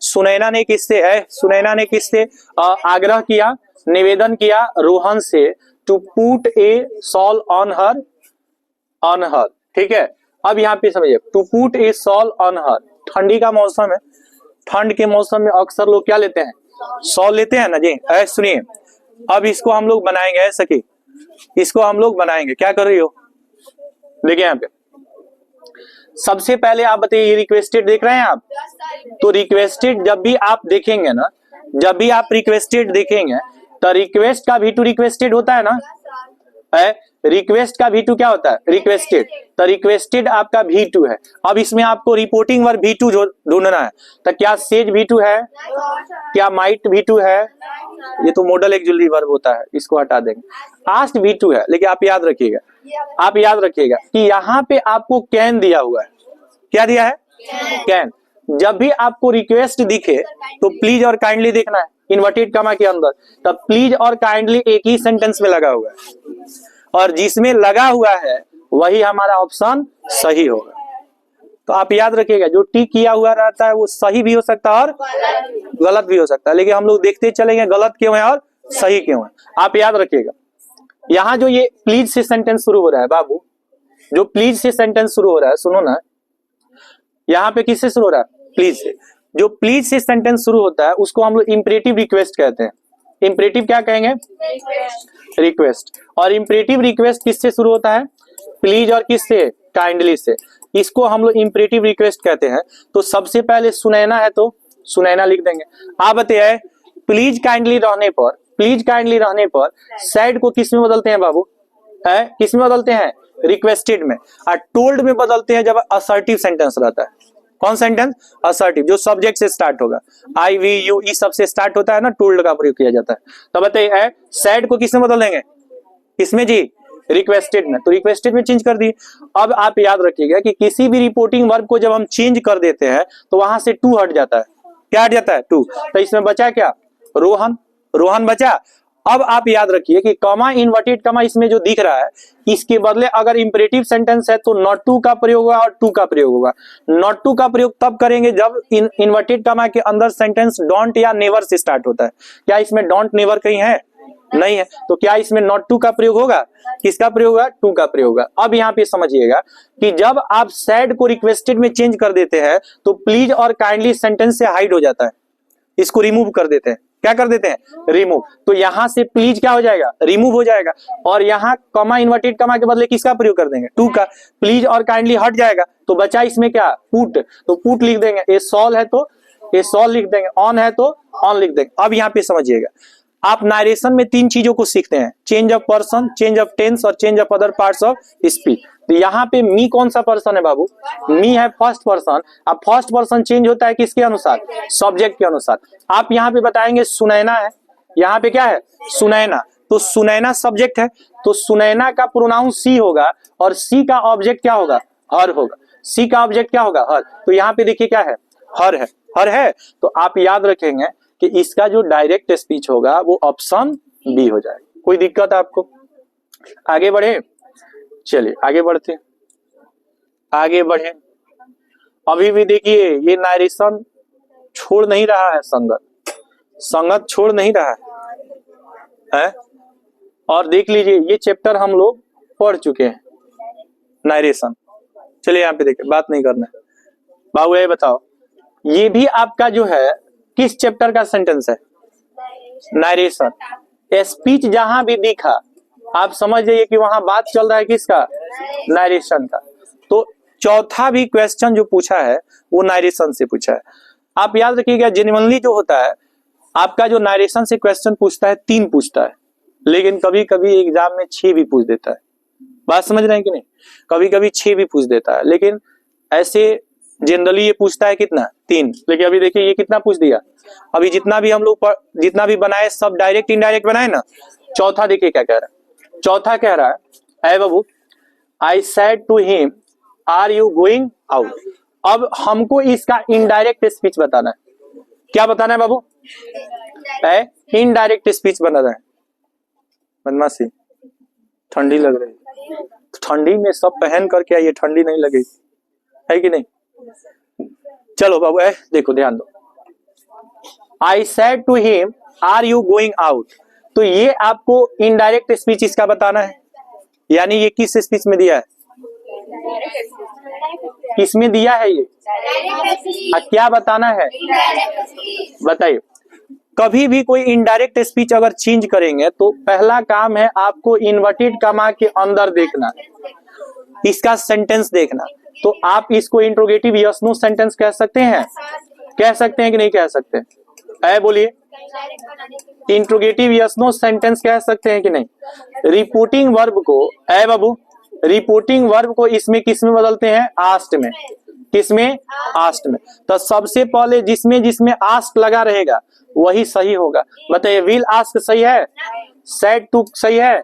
सुनैना ने किससे है? सुनैना ने किससे आग्रह किया, निवेदन किया रोहन से, to put a shawl on her, ठीक है। अब यहाँ पे समझिए, to put a shawl on her, ठंडी का मौसम है, ठंड के मौसम में अक्सर लोग क्या लेते हैं? सॉल लेते हैं ना जी। सुनिए अब इसको हम लोग बनाएंगे, ऐसा कि इसको हम लोग बनाएंगे। क्या कर रही हो? देखिए यहाँ पे सबसे पहले आप बताइए, ये रिक्वेस्टेड देख रहे हैं आप? तो रिक्वेस्टेड जब भी आप देखेंगे ना, जब भी आप रिक्वेस्टेड देखेंगे तो रिक्वेस्ट का भी टू रिक्वेस्टेड होता है ना, रिक्वेस्ट का V2 क्या होता है? रिक्वेस्टेड। तो रिक्वेस्टेड आपका V2 है। अब इसमें आपको रिपोर्टिंग वर्ब V2 ढूंढना है। तो क्या सेज V2 है? क्या माइट V2 है? ये तो मॉडल एक्सुअली वर्ब होता है, इसको हटा देंगे। आस्क्ड V2 है, लेकिन आप याद रखिएगा, आप याद रखिएगा कि यहाँ पे आपको कैन दिया हुआ है। क्या दिया है? कैन। जब भी आपको रिक्वेस्ट दिखे तो प्लीज और काइंडली देखना है इन्वर्टेड कमा के अंदर। तब प्लीज और काइंडली एक ही सेंटेंस में लगा हुआ है, और जिसमें लगा हुआ है वही हमारा ऑप्शन सही होगा। तो आप याद रखिएगा, जो टिक किया हुआ रहता है वो सही भी हो सकता है और गलत भी हो सकता है, लेकिन हम लोग देखते चलेंगे गलत क्यों है और सही क्यों है। आप याद रखिएगा, यहाँ जो ये प्लीज से सेंटेंस शुरू हो रहा है बाबू, जो प्लीज से सेंटेंस शुरू हो रहा है, सुनो ना, यहाँ पे किससे शुरू हो रहा है? प्लीज से। जो प्लीज से सेंटेंस शुरू होता है उसको हम लोग इंपरेटिव रिक्वेस्ट कहते हैं। इंपरेटिव क्या कहेंगे? रिक्वेस्ट। और इंपरेटिव रिक्वेस्ट किससे शुरू होता है? प्लीज और किससे? काइंडली से। इसको हम लोग इंपरेटिव रिक्वेस्ट कहते हैं। तो सबसे पहले सुनैना है तो सुनैना लिख देंगे। आप बताइए, प्लीज काइंडली रहने पर, प्लीज काइंडली रहने पर सैड को किस में बदलते हैं बाबू? किस में बदलते हैं? रिक्वेस्टेड में। और टोल्ड में बदलते हैं जब असर्टिव सेंटेंस रहता है। कौन सेंटेंस? असर्टिव, जो सब्जेक्ट से स्टार्ट होगा, आई वी यू ई सब से स्टार्ट होता है ना, टोल्ड का प्रयोग किया जाता है। तो बताइए सैड को किसमें बदल देंगे? किसमें जी? रिक्वेस्टेड में। तो रिक्वेस्टेड में चेंज कर दिए। अब आप याद रखिएगा कि किसी भी रिपोर्टिंग वर्ब को जब हम चेंज कर देते हैं तो वहां से टू हट जाता है। क्या हट जाता है? टू। तो इसमें बचा क्या? रोहन। रोहन बचा। अब आप याद रखिए कि कॉमा इन्वर्टेड कॉमा इसमें जो दिख रहा है, इसके बदले अगर इंपरेटिव सेंटेंस है तो नॉट टू का प्रयोग होगा और टू का प्रयोग होगा। नॉट टू का प्रयोग तब करेंगे जब इन्वर्टेड कॉमा के अंदर सेंटेंस डोंट या नेवर से स्टार्ट होता है। क्या इसमें डोंट नेवर कहीं है? नहीं है। तो क्या इसमें नॉट टू का प्रयोग होगा? किसका प्रयोग होगा? टू का प्रयोग होगा। अब यहाँ पे समझिएगा कि जब आप सैड को रिक्वेस्टेड में चेंज कर देते हैं तो प्लीज और काइंडली सेंटेंस से हाइड हो जाता है, इसको रिमूव कर देते हैं। क्या कर देते हैं? रिमूव। तो यहां से प्लीज क्या हो जाएगा? रिमूव हो जाएगा। और यहाँ कॉमा इन्वर्टेड कॉमा के बदले किसका प्रयोग कर देंगे? टू का। प्लीज और काइंडली हट जाएगा तो बचा इसमें क्या? पुट। तो पुट लिख देंगे। ए सॉल है तो ए सॉल लिख देंगे, ऑन है तो ऑन लिख देंगे। अब यहाँ पे समझिएगा, आप नारेशन में तीन चीजों को सीखते हैं, change of person, change of tense और change of other parts of speech. तो यहाँ पे मी कौन सा पर्सन है बाबू? मी है फर्स्ट पर्सन। अब फर्स्ट पर्सन चेंज होता है किसके अनुसार? सब्जेक्ट के अनुसार। आप यहाँ पे बताएंगे सुनैना है, यहाँ पे क्या है? सुनैना। तो सुनैना सब्जेक्ट है, तो सुनैना का प्रोनाउन सी होगा और सी का ऑब्जेक्ट क्या होगा? हर होगा। सी का ऑब्जेक्ट क्या होगा? हर। तो यहाँ पे देखिए क्या है? हर है। हर है तो आप याद रखेंगे कि इसका जो डायरेक्ट स्पीच होगा वो ऑप्शन बी हो जाएगा। कोई दिक्कत है आपको? आगे बढ़े, चलिए आगे बढ़ते हैं, आगे बढ़े। अभी भी देखिए ये नारेशन छोड़ नहीं रहा है, संगत छोड़ नहीं रहा है। और देख लीजिए ये चैप्टर हम लोग पढ़ चुके हैं, नारेशन। चलिए यहाँ पे देखिए, बात नहीं करना है बाबू। ये बताओ ये भी आपका जो है किस चैप्टर का सेंटेंस है? नारेशन। स्पीच जहां भी दिखा आप समझ जाइए कि वहां बात चल रहा है किसका? नारेशन का। तो चौथा भी क्वेश्चन जो पूछा है वो नारेशन से पूछा है। आप याद रखिएगा जेन्युइनली जो होता है आपका जो नारेशन से क्वेश्चन पूछता है 3 पूछता है, लेकिन कभी कभी एग्जाम में 6 भी पूछ देता है। बात समझ रहे हैं कि नहीं? कभी कभी 6 भी पूछ देता है, लेकिन ऐसे जनरली ये पूछता है कितना? 3। लेकिन अभी देखिए ये कितना पूछ दिया। अभी जितना भी हम लोग जितना भी बनाए सब डायरेक्ट इनडायरेक्ट बनाए ना। चौथा देखिए क्या कह रहा है। चौथा कह रहा है बाबू, I said to him are you going out. अब हमको इसका इनडायरेक्ट स्पीच बताना है। क्या बताना है बाबू? इनडायरेक्ट स्पीच बनाना है। बदमाशी, ठंडी लग रही है, ठंडी में सब पहन करके आइए, ठंडी नहीं लगेगी, है कि नहीं? चलो बाबू देखो ध्यान दो। I said to him are you going out. तो ये आपको इनडायरेक्ट स्पीच इसका बताना है, यानी ये किस स्पीच में दिया है? किसमें दिया है ये? क्या बताना है बताइए। कभी भी कोई इनडायरेक्ट स्पीच अगर चेंज करेंगे तो पहला काम है आपको इन्वर्टेड कॉमा के अंदर देखना, इसका सेंटेंस देखना। तो आप इसको इंट्रोगेटिव यस नो सेंटेंस कह सकते हैं? कह सकते हैं कि नहीं कह सकते? बोलिए, इंट्रोगेटिव यस नो सेंटेंस कह सकते हैं कि नहीं? रिपोर्टिंग वर्ब को बाबू, रिपोर्टिंग वर्ब को इसमें किस में बदलते हैं? आस्क्ड में। किसमें? आस्क्ड में। तो सबसे पहले जिसमें जिसमें आस्क्ड लगा रहेगा वही सही होगा। बताइए, विल आस्क सही है, सेड टू सही है,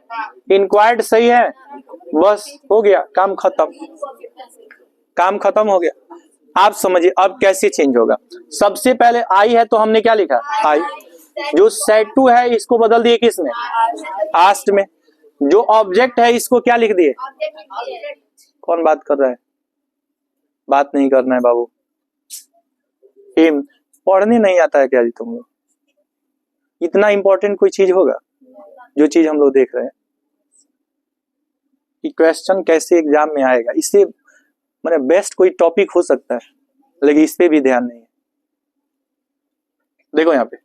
इंक्वायर्ड सही है, बस हो गया, काम खत्म, काम खत्म हो गया। आप समझिए अब कैसे चेंज होगा। सबसे पहले आई है तो हमने क्या लिखा? आई। जो सेड टू है इसको बदल दिए किसमें? आस्क्ड में। जो ऑब्जेक्ट है इसको क्या लिख दिए? कौन बात कर रहा है? बात नहीं करना है बाबू। हिम पढ़ने नहीं आता है क्या जी तुम लोग? इतना इंपॉर्टेंट कोई चीज होगा जो चीज हम लोग देख रहे हैं कि क्वेश्चन कैसे एग्जाम में आएगा, इससे मैंने बेस्ट कोई टॉपिक हो सकता है, लेकिन इस पे भी ध्यान नहीं है। देखो यहाँ पे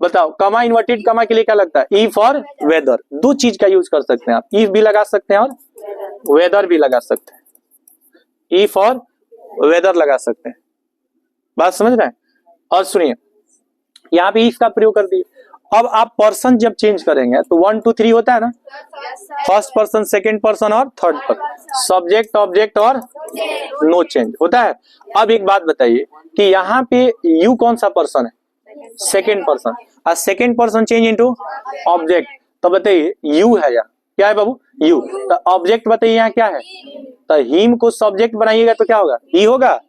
बताओ, कमा इन्वर्टेड कमा के लिए क्या लगता है? इफ और वेदर, 2 चीज का यूज कर सकते हैं आप। इफ भी लगा सकते हैं और वेदर भी लगा सकते हैं। इफ और वेदर लगा सकते हैं। बात समझ रहे हैं? और सुनिए यहाँ पे इफ का प्रयोग कर दिए। अब आप पर्सन जब चेंज करेंगे तो 1 2 3 होता है ना, फर्स्ट पर्सन, सेकंड पर्सन और थर्ड पर्सन, सब्जेक्ट ऑब्जेक्ट और नो चेंज होता है। अब एक बात बताइए कि यहाँ पे यू कौन सा पर्सन है? Second person. और second person change into object, तो बताइए यू है यहाँ, क्या है बाबू? यू। तो ऑब्जेक्ट बताइए यहाँ क्या है? तो हिम को सब्जेक्ट बनाइएगा तो क्या होगा? ही होगा।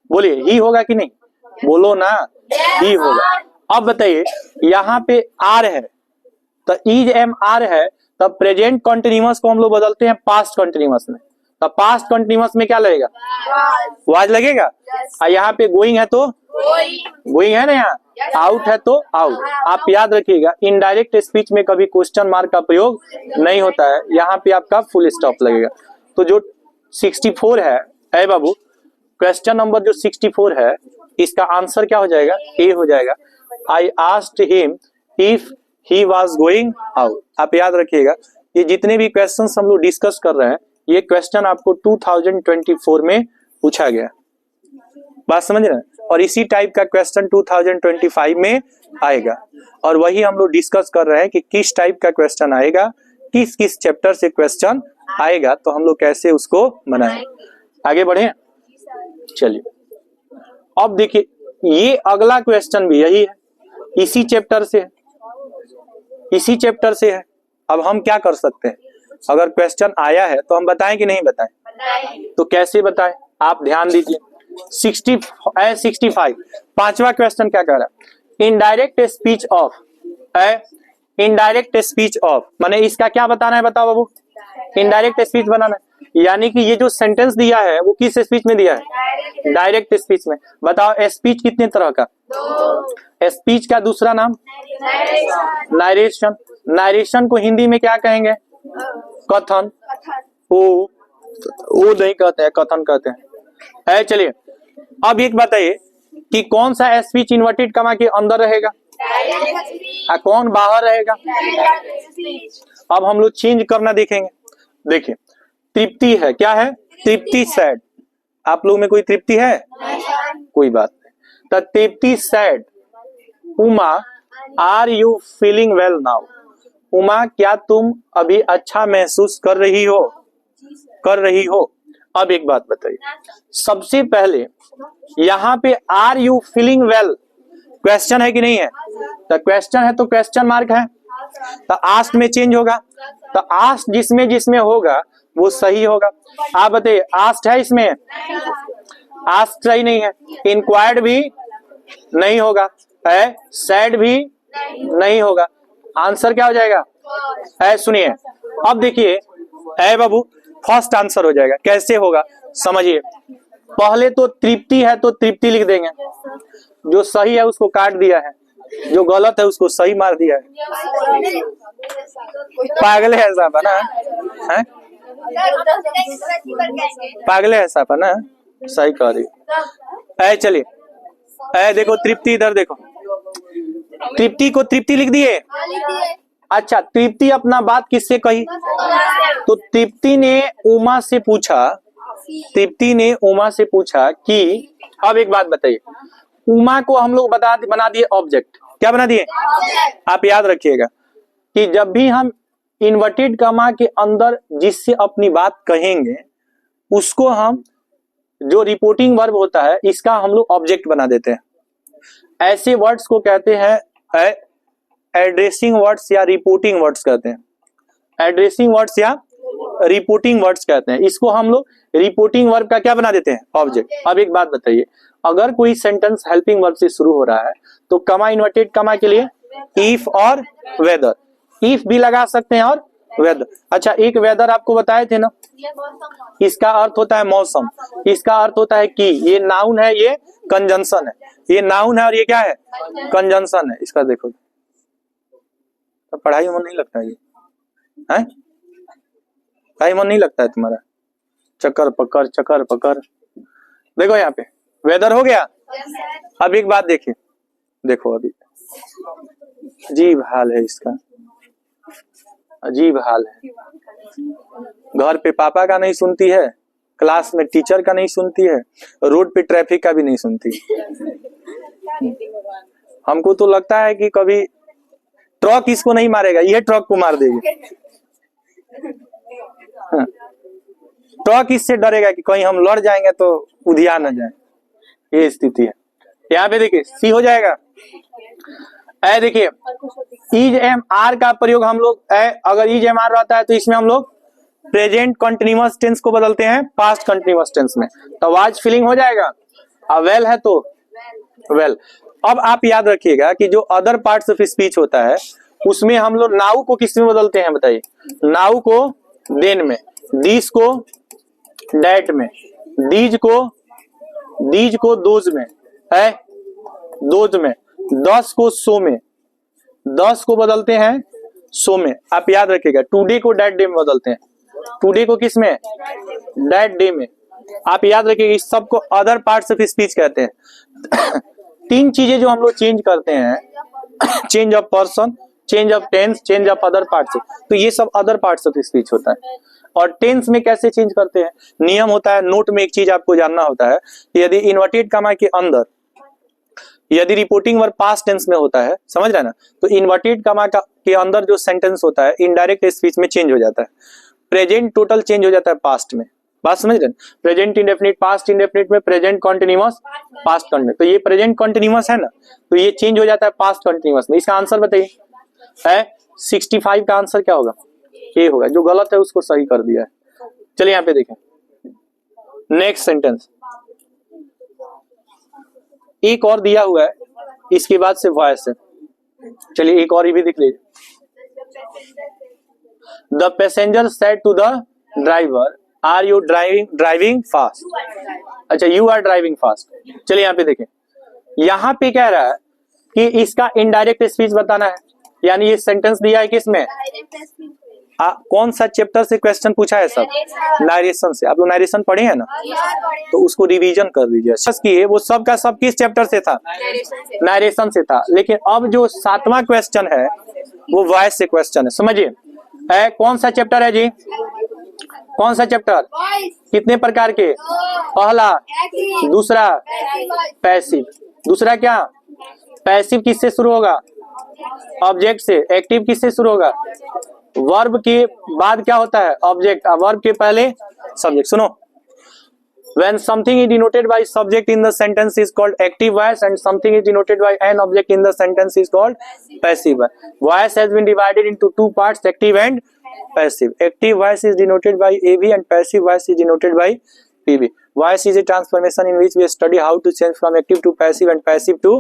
बोलिए ही होगा कि नहीं? बोलो ना, ही होगा। अब बताइए यहाँ पे आर है तो इज एम आर है, तो प्रेजेंट कंटिन्यूअस को हम लोग बदलते हैं पास्ट कंटिन्यूअस में। तो पास्ट कंटिन्यूअस में क्या लगेगा? वाज लगेगा। और यहाँ पे गोइंग है तो गोइंग है ना, यहाँ आउट है तो आउट। आप याद रखिएगा इनडायरेक्ट स्पीच में कभी क्वेश्चन मार्क का प्रयोग नहीं होता है, यहाँ पे आपका फुल स्टॉप लगेगा। तो जो 64 है बाबू, क्वेश्चन नंबर जो 64 है इसका आंसर क्या हो जाएगा? ए हो जाएगा। I asked him if he was going out। आप याद रखिएगा ये जितने भी क्वेश्चंस हम लोग डिस्कस कर रहे हैं ये क्वेश्चन आपको 2024 में पूछा गया। बात समझ रहे हैं? और इसी टाइप का क्वेश्चन 2025 में आएगा, और वही हम लोग डिस्कस कर रहे हैं कि किस टाइप का क्वेश्चन आएगा, किस किस चैप्टर से क्वेश्चन आएगा तो हम लोग कैसे उसको बनाएं। आगे बढ़े, चलिए अब देखिए ये अगला क्वेश्चन भी यही है, इसी चैप्टर से है, इसी चैप्टर से है। अब हम क्या कर सकते हैं, अगर क्वेश्चन आया है तो हम बताएं कि नहीं बताएं, तो कैसे बताएं आप ध्यान दीजिए। 65 पांचवा क्वेश्चन क्या कह रहा है, indirect speech of, indirect speech of माने इसका क्या बताना है, बताओ बाबू। इनडायरेक्ट स्पीच बनाना है, यानी कि ये जो सेंटेंस दिया है वो किस स्पीच में दिया है, डायरेक्ट स्पीच में। बताओ स्पीच कितने तरह का, स्पीच का दूसरा नाम नरेशन, नरेशन को हिंदी में क्या कहेंगे, कथन। वो नहीं कहते हैं, कथन कहते हैं। चलिए अब एक बताइए कि कौन सा स्पीच इन्वर्टेड कमा के अंदर रहेगा, कौन बाहर रहेगा। अब हम लोग चेंज करना देखेंगे। देखिए तृप्ति है, क्या है, तृप्ति सैड। आप लोग में कोई तृप्ति है, कोई बात नहीं। तो Tripti said, Uma are you feeling well now, Uma क्या तुम अभी अच्छा महसूस कर रही हो, कर रही हो। अब एक बात बताइए, सबसे पहले यहाँ पे are you feeling well question है कि नहीं है, तो क्वेश्चन है तो क्वेश्चन मार्क है, तो आस्क्ड में चेंज होगा, तो आस्क्ड जिसमें जिसमें होगा वो सही होगा। आप बताइए आस्क्ड है इसमें, आस्क्ड सही नहीं है, इंक्वायर्ड भी नहीं होगा, सैड भी नहीं होगा, आंसर क्या हो जाएगा, सुनिए अब देखिए बाबू फर्स्ट आंसर हो जाएगा। कैसे होगा समझिए, पहले तो तृप्ति है तो तृप्ति लिख देंगे, जो सही है उसको काट दिया है, जो गलत है उसको सही मार दिया है। पागल है साहब ना, है पागल है साहब ना, सही कह रही। चलिए देखो तृप्ति इधर देखो, तृप्ति को तृप्ति लिख दिए। अच्छा तृप्ति अपना बात किससे कही, तो तृप्ति ने उमा से पूछा, तृप्ति ने उमा से पूछा कि, अब एक बात बताइए, उमा को हम लोग बना दिए ऑब्जेक्ट, क्या बना दिए, आप याद रखिएगा कि जब भी हम इन्वर्टेड कमा के अंदर जिससे अपनी बात कहेंगे उसको हम, जो रिपोर्टिंग वर्ब होता है इसका हम लोग ऑब्जेक्ट बना देते हैं। ऐसे वर्ड्स को कहते हैं एड्रेसिंग वर्ड्स या रिपोर्टिंग वर्ड्स कहते हैं, एड्रेसिंग वर्ड्स या रिपोर्टिंग वर्ड्स कहते हैं। इसको हम लोग रिपोर्टिंग वर्ब का क्या बना देते हैं, ऑब्जेक्ट। अब एक बात बताइए, अगर कोई सेंटेंस हेल्पिंग वर्ब से शुरू हो रहा है तो कमा इन्वर्टेड कमा के लिए इफ और वेदर, इफ भी लगा सकते हैं और वेदर। अच्छा एक वेदर आपको बताए थे ना, इसका अर्थ होता है मौसम, इसका अर्थ होता है कि, ये नाउन है ये कंजंक्शन है, ये नाउन है और ये क्या है, कंजंक्शन है। इसका देखो तो पढ़ाई में मन नहीं लगता है, ये है पढ़ाई मन नहीं लगता है तुम्हारा, चक्कर पकड़। देखो यहाँ पे वेदर हो गया। अब एक बात देखिए, देखो अभी अजीब हाल है इसका, अजीब हाल है। घर पे पापा का नहीं सुनती है, क्लास में टीचर का नहीं सुनती है, रोड पे ट्रैफिक का भी नहीं सुनती। हमको तो लगता है कि कभी ट्रक इसको नहीं मारेगा, यह ट्रक को मार देगी। ट्रक इससे डरेगा कि कहीं हम लड़ जाएंगे तो उधिया न जाए, ये स्थिति है। यहाँ पे देखिए सी हो जाएगा। देखिए इज एम आर का प्रयोग हम लोग, अगर इज एम आर रहता है तो इसमें हम लोग प्रेजेंट कंटिन्यूअस टेंस को बदलते हैं पास्ट कंटिन्यूअस टेंस में, तो वाज फीलिंग हो जाएगा, वेल है तो वेल। अब आप याद रखिएगा कि जो अदर पार्ट्स ऑफ स्पीच होता है उसमें हम लोग नाउ को किस में बदलते हैं, बताइए। नाउ को देन में, दिस को डैट में, दीज को दोज में, है दोज में, दस को सो में, दस को बदलते हैं सो में। आप याद रखिएगा टुडे को डैट डे में बदलते हैं, टुडे को किस में, डैट डे में। आप याद रखिएगा इस सबको अदर पार्ट्स ऑफ स्पीच कहते हैं। तीन चीजें जो हम लोग चेंज करते हैं, change of person, change of tense, change of other parts, तो ये सब अदर पार्ट्स ऑफ स्पीच होता है। और टेंस में कैसे चेंज करते हैं, नियम होता है, नोट में एक चीज आपको जानना होता है, यदि इन्वर्टेड कमा के अंदर यदि रिपोर्टिंग वर्ब पास्ट टेंस में होता है, समझ रहे ना, तो इन्वर्टेड कमा के अंदर जो सेंटेंस होता है इनडायरेक्ट स्पीच में चेंज हो जाता है। प्रेजेंट टोटल चेंज हो जाता है पास्ट में। बात समझ रहे हैं? प्रेजेंट इंडेफिनिट, पास्ट इंडेफिनिट में प्रेजेंट कॉन्टिन्यूअस, पास्ट कॉन्टिन्यूअस। तो ये प्रेजेंट कॉन्टिन्यूअस है ना, तो ये चेंज हो जाता है पास्ट कॉन्टिन्यूअस में। इसका आंसर बताइए, 65 का आंसर क्या होगा? ये होगा। जो गलत है उसको सही कर दिया है। चलिए यहाँ पे देखें नेक्स्ट सेंटेंस, एक और दिया हुआ है, इसके बाद से वॉइस है। चलिए एक और ये भी देख लीजिए। The passenger said to the driver, are you driving fast? अच्छा, यू आर ड्राइविंग फास्ट। चलिए यहाँ पे देखें, यहाँ पे कह रहा है कि इसका इनडायरेक्ट स्पीच बताना है, यानी ये सेंटेंस दिया है किसमें? कौन सा चैप्टर से क्वेश्चन पूछा है? सब नरेशन से। आप लोग नरेशन पढ़े हैं ना, तो उसको रिवीजन कर लीजिए। वो सब का सब किस चैप्टर से था? नरेशन से था। लेकिन अब जो 7वां क्वेश्चन है वो वॉइस से क्वेश्चन है। समझिए, कौन सा चैप्टर है जी? कौन सा चैप्टर? कितने प्रकार के? पहला, दूसरा पैसिव। दूसरा क्या? पैसिव किससे शुरू होगा? ऑब्जेक्ट से। एक्टिव किससे शुरू होगा? वर्ब के बाद क्या होता है? ऑब्जेक्ट। वर्ब के पहले सब्जेक्ट। सुनो, when something is denoted by subject in the sentence is called active voice and something is denoted by an object in the sentence is called passive voice. Voice has been divided into two parts, active and passive. Active voice is denoted by AV and passive voice is denoted by PV. Voice is a transformation in which we study how to change from active to passive and passive to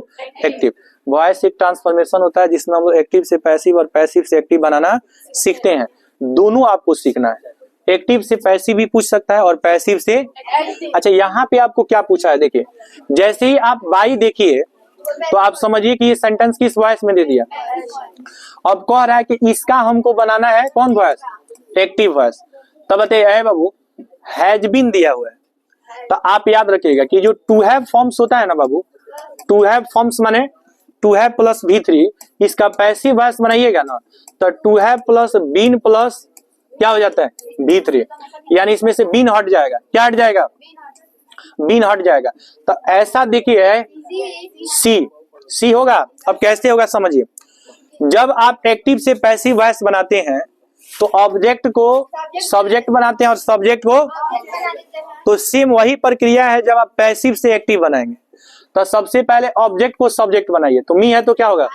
active. Voice एक transformation होता है जिसमें हम लोग active से passive और passive से active बनाना सीखते हैं। दोनों आपको सीखना है, एक्टिव से पैसिव भी पूछ सकता है और पैसिव से। अच्छा, यहाँ पे आपको क्या पूछा है? देखिए, जैसे ही आप बाई देखिए तो आप समझिए कि ये सेंटेंस किस वॉइस में दे दिया। अब कह रहा है कि इसका हमको बनाना है कौन वॉइस? Active voice. तब बताइए बाबू, हैज बीन दिया हुआ है, तो आप याद रखिएगा कि जो टू हैव फॉर्म्स होता है ना बाबू, टू हैव फॉर्म्स माने टू हैव प्लस V3, इसका पैसिव वॉइस बनाइएगा ना तो to have plus been plus क्या हो जाता है? V3, यानी इसमें से बीन हट जाएगा। क्या हट जाएगा? बीन हट जाएगा। तो ऐसा देखिए सी होगा। अब कैसे होगा समझिए, जब आप एक्टिव से पैसिव वॉइस बनाते हैं तो ऑब्जेक्ट को सब्जेक्ट बनाते हैं और सब्जेक्ट को, तो सेम वही प्रक्रिया है जब आप पैसिव से एक्टिव बनाएंगे। तो सबसे पहले ऑब्जेक्ट को सब्जेक्ट बनाइए। तो मी है तो क्या होगा?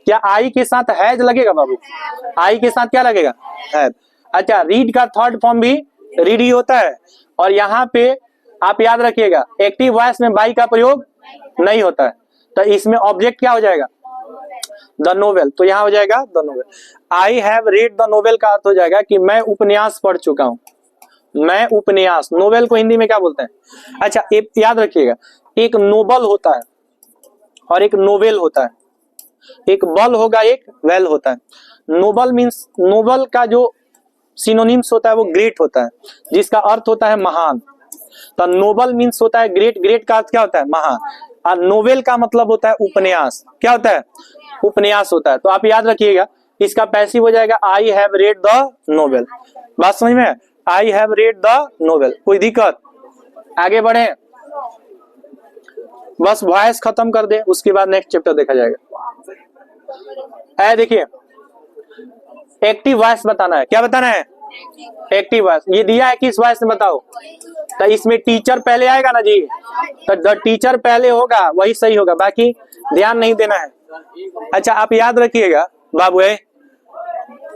क्या आई के साथ हैज लगेगा बाबू? आई के साथ क्या लगेगा? हैज। अच्छा, रीड का थर्ड फॉर्म भी रीड ही होता है। और यहाँ पे आप याद रखिएगा एक्टिव वॉइस में बाई का प्रयोग नहीं होता है, तो इसमें ऑब्जेक्ट क्या हो जाएगा? The novel. तो यहाँ हो जाएगा the novel. I have read the novel का अर्थ हो जाएगा कि मैं उपन्यास पढ़ चुका हूँ। मैं उपन्यास, नोवेल को हिंदी में क्या बोलते हैं? अच्छा, एक याद रखिएगा, एक नोबल होता है और एक नोवेल होता है। एक बल होगा, एक वेल होता है। नोबल मीन्स, नोबल का जो सिनोनिम्स होता है वो ग्रेट होता है, जिसका अर्थ होता है महान। तो नोबल मीन्स होता है ग्रेट, ग्रेट का अर्थ क्या होता है? महान। और नोवेल का मतलब होता है उपन्यास। क्या होता है? उपन्यास होता है। तो आप याद रखिएगा इसका पैसिव हो जाएगा I have read the novel. बात समझ में? I have read the novel. कोई दिक्कत? आगे बढ़े, बस वॉइस खत्म कर दे, उसके बाद नेक्स्ट चैप्टर देखा जाएगा। देखिए, एक्टिव वॉइस बताना है। क्या बताना है? Active voice. ये दिया है किस वॉइस में बताओ? तो इसमें टीचर पहले आएगा ना जी, तो द टीचर पहले होगा, वही सही होगा, बाकी ध्यान नहीं देना है। अच्छा, आप याद रखिएगा बाबू,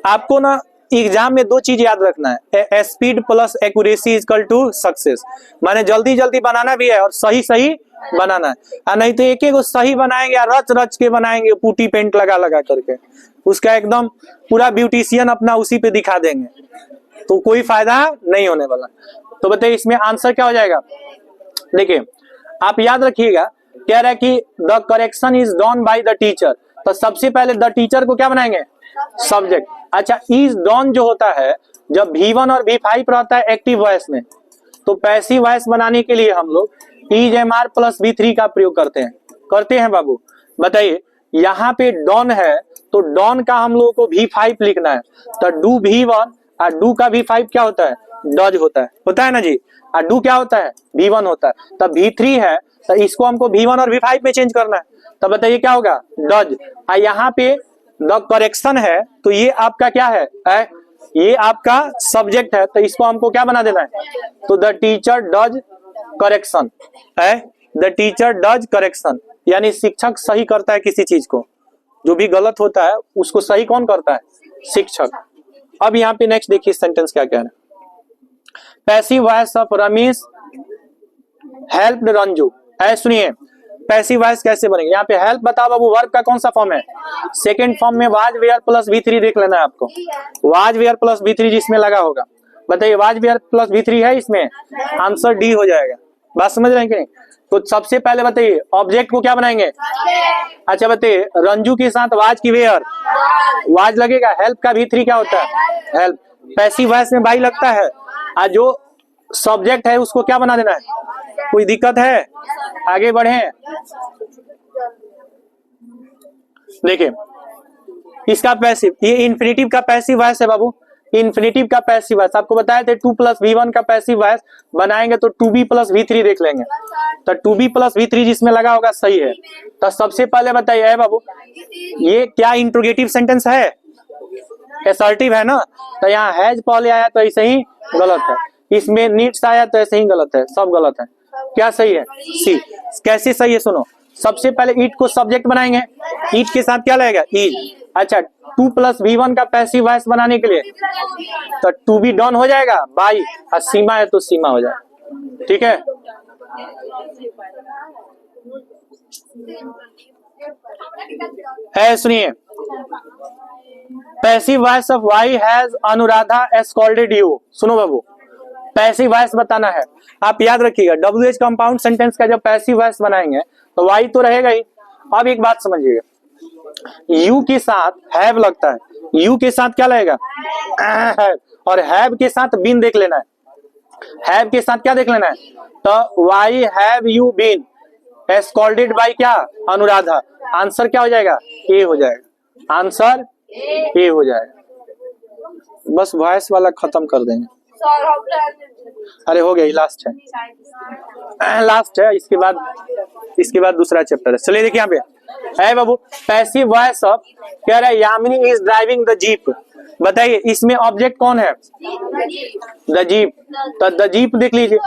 आपको ना एग्जाम में दो चीज याद रखना है, speed plus accuracy is equal to success. माने जल्दी जल्दी बनाना भी है और सही सही बनाना है, नहीं तो एक एक सही बनाएंगे या रच रच के बनाएंगे पुटी पेंट लगा लगा करके, उसका एकदम पूरा ब्यूटिशियन अपना उसी पे दिखा देंगे, तो कोई फायदा नहीं होने वाला। तो बताइए इसमें आंसर क्या हो जाएगा? देखिए, आप याद रखिएगा, कह रहा है कि the correction is done by the teacher. तो सबसे पहले द टीचर को क्या बनाएंगे? सब्जेक्ट। अच्छा, इज डन जो होता है जब V1 और V5 रहता है एक्टिव वॉइस में, तो पैसिव वॉइस बनाने के लिए हम लोग इज MR प्लस V3 का प्रयोग करते हैं बाबू। बताइए, यहाँ पे डन है तो डन का हम लोगों को V5 लिखना है, तो डू V1 और डू का V5 क्या होता है? डज होता है ना जी। और डू क्या होता है? V1 होता है। तब V3 है तो इसको हमको V1 और V5 में चेंज करना है, तब बताइए क्या होगा? डज। और यहाँ पे द करेक्शन है तो ये आपका क्या है? ये आपका सब्जेक्ट है, तो इसको हमको क्या बना देना है, तो द टीचर डज करेक्शन है, द टीचर डज करेक्शन, यानी शिक्षक सही करता है किसी चीज को, जो भी गलत होता है उसको सही कौन करता है, शिक्षक। अब यहाँ पे नेक्स्ट देखिए सेंटेंस क्या कह रहे हैं, passive voice of Ramesh helped Ranju. सुनिए पैसिव वॉइस कैसे बनेंगे, यहाँ पे हेल्प बताओ बाबू, वर्ब का कौन सा फॉर्म है, सेकंड फॉर्म में वाज वेयर प्लस V3 देख लेना है आपको, वाज वेयर प्लस V3 जिसमें लगा होगा, बताइए वाज वेयर प्लस V3 है इसमें, आंसर डी हो जाएगा। बात समझ रहे हैं कि नहीं? तो सबसे पहले बताइए ऑब्जेक्ट को क्या बनाएंगे, अच्छा बताइए रंजू के साथ वाज की वेयर, वाज लगेगा, हेल्प का V3 क्या होता है, हेल्प, पैसिव वॉइस में बाई लगता है, आज जो सब्जेक्ट है उसको क्या बना देना है, कोई दिक्कत है, आगे बढ़े। देखिए इसका पैसिव, ये इन्फिनिटिव का पैसिव वॉइस है बाबू, इन्फिनिटिव का पैसिव वॉइस आपको बताए थे 2 + V1 का पैसिव वॉइस बनाएंगे तो 2B + V3 देख लेंगे, तो 2B + V3 जिसमें लगा होगा सही है। तो सबसे पहले बताइए बाबू ये क्या इंट्रोगेटिव सेंटेंस है, असर्टिव है ना, तो यहाँ हैज पहले आया तो ऐसे ही गलत है, इसमें नीड्स आया तो ऐसे ही गलत है, सब गलत है, क्या सही है, सी। कैसे सही है सुनो, सबसे पहले ईट को सब्जेक्ट बनाएंगे, ईट के साथ क्या लगेगा, इज, अच्छा 2 + V1 का पैसिव वॉइस बनाने के लिए तो 2B डन हो जाएगा बाई, और सीमा है तो सीमा हो जाएगा, ठीक है। सुनिए passive voice of why has Anuradha scolded you, सुनो बाबू पैसिव वॉइस बताना है, आप याद रखिएगा WH कंपाउंड सेंटेंस का जब पैसिव वॉइस बनाएंगे तो वाई तो रहेगा ही। अब एक बात समझिएगा, यू के साथ हैव लगता है, यू के साथ क्या लगेगा, और हैव के साथ बीन देख लेना है, हैव के साथ क्या देख लेना है, तो why have you been scolded by क्या, अनुराधा, आंसर क्या हो जाएगा, ए हो जाएगा, आंसर ए हो जाएगा। बस वॉइस वाला खत्म कर देंगे, अरे हो गया, लास्ट है, लास्ट है, इसके बाद दूसरा चैप्टर है। चलिए देखिए यहाँ पे है बाबू पैसिव वॉइस ऑफ, कह रहा है Yamini is driving the jeep, बताइए इसमें ऑब्जेक्ट कौन है, द जीप, तो द जीप देख लीजिए,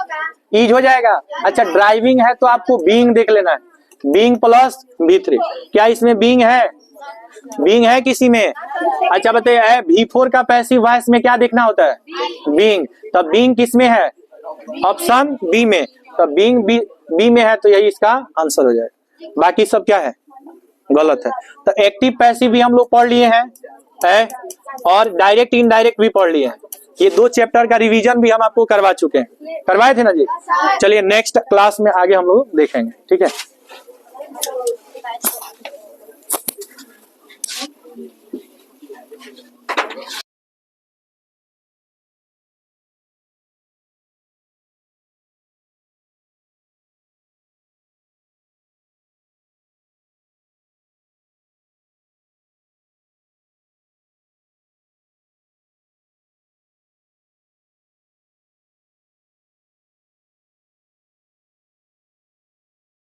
इज हो जाएगा, अच्छा ड्राइविंग है तो आपको बीइंग देख लेना है, बीइंग प्लस V3, क्या इसमें बीइंग है, बीइंग है किसी में, अच्छा बताइए V4 का पैसिव वॉइस में क्या देखना होता है, बीइंग, तो बीइंग किस में है, ऑप्शन बी में, तो बीइंग बी में है तो यही इसका आंसर हो जाएगा, बाकी सब क्या है, गलत है। तो एक्टिव पैसिव भी हम लोग पढ़ लिए हैं और डायरेक्ट इनडायरेक्ट भी पढ़ लिए हैं, ये 2 चैप्टर का रिवीजन भी हम आपको करवा चुके हैं, करवाए थे ना जी। चलिए नेक्स्ट क्लास में आगे हम लोग देखेंगे, ठीक है।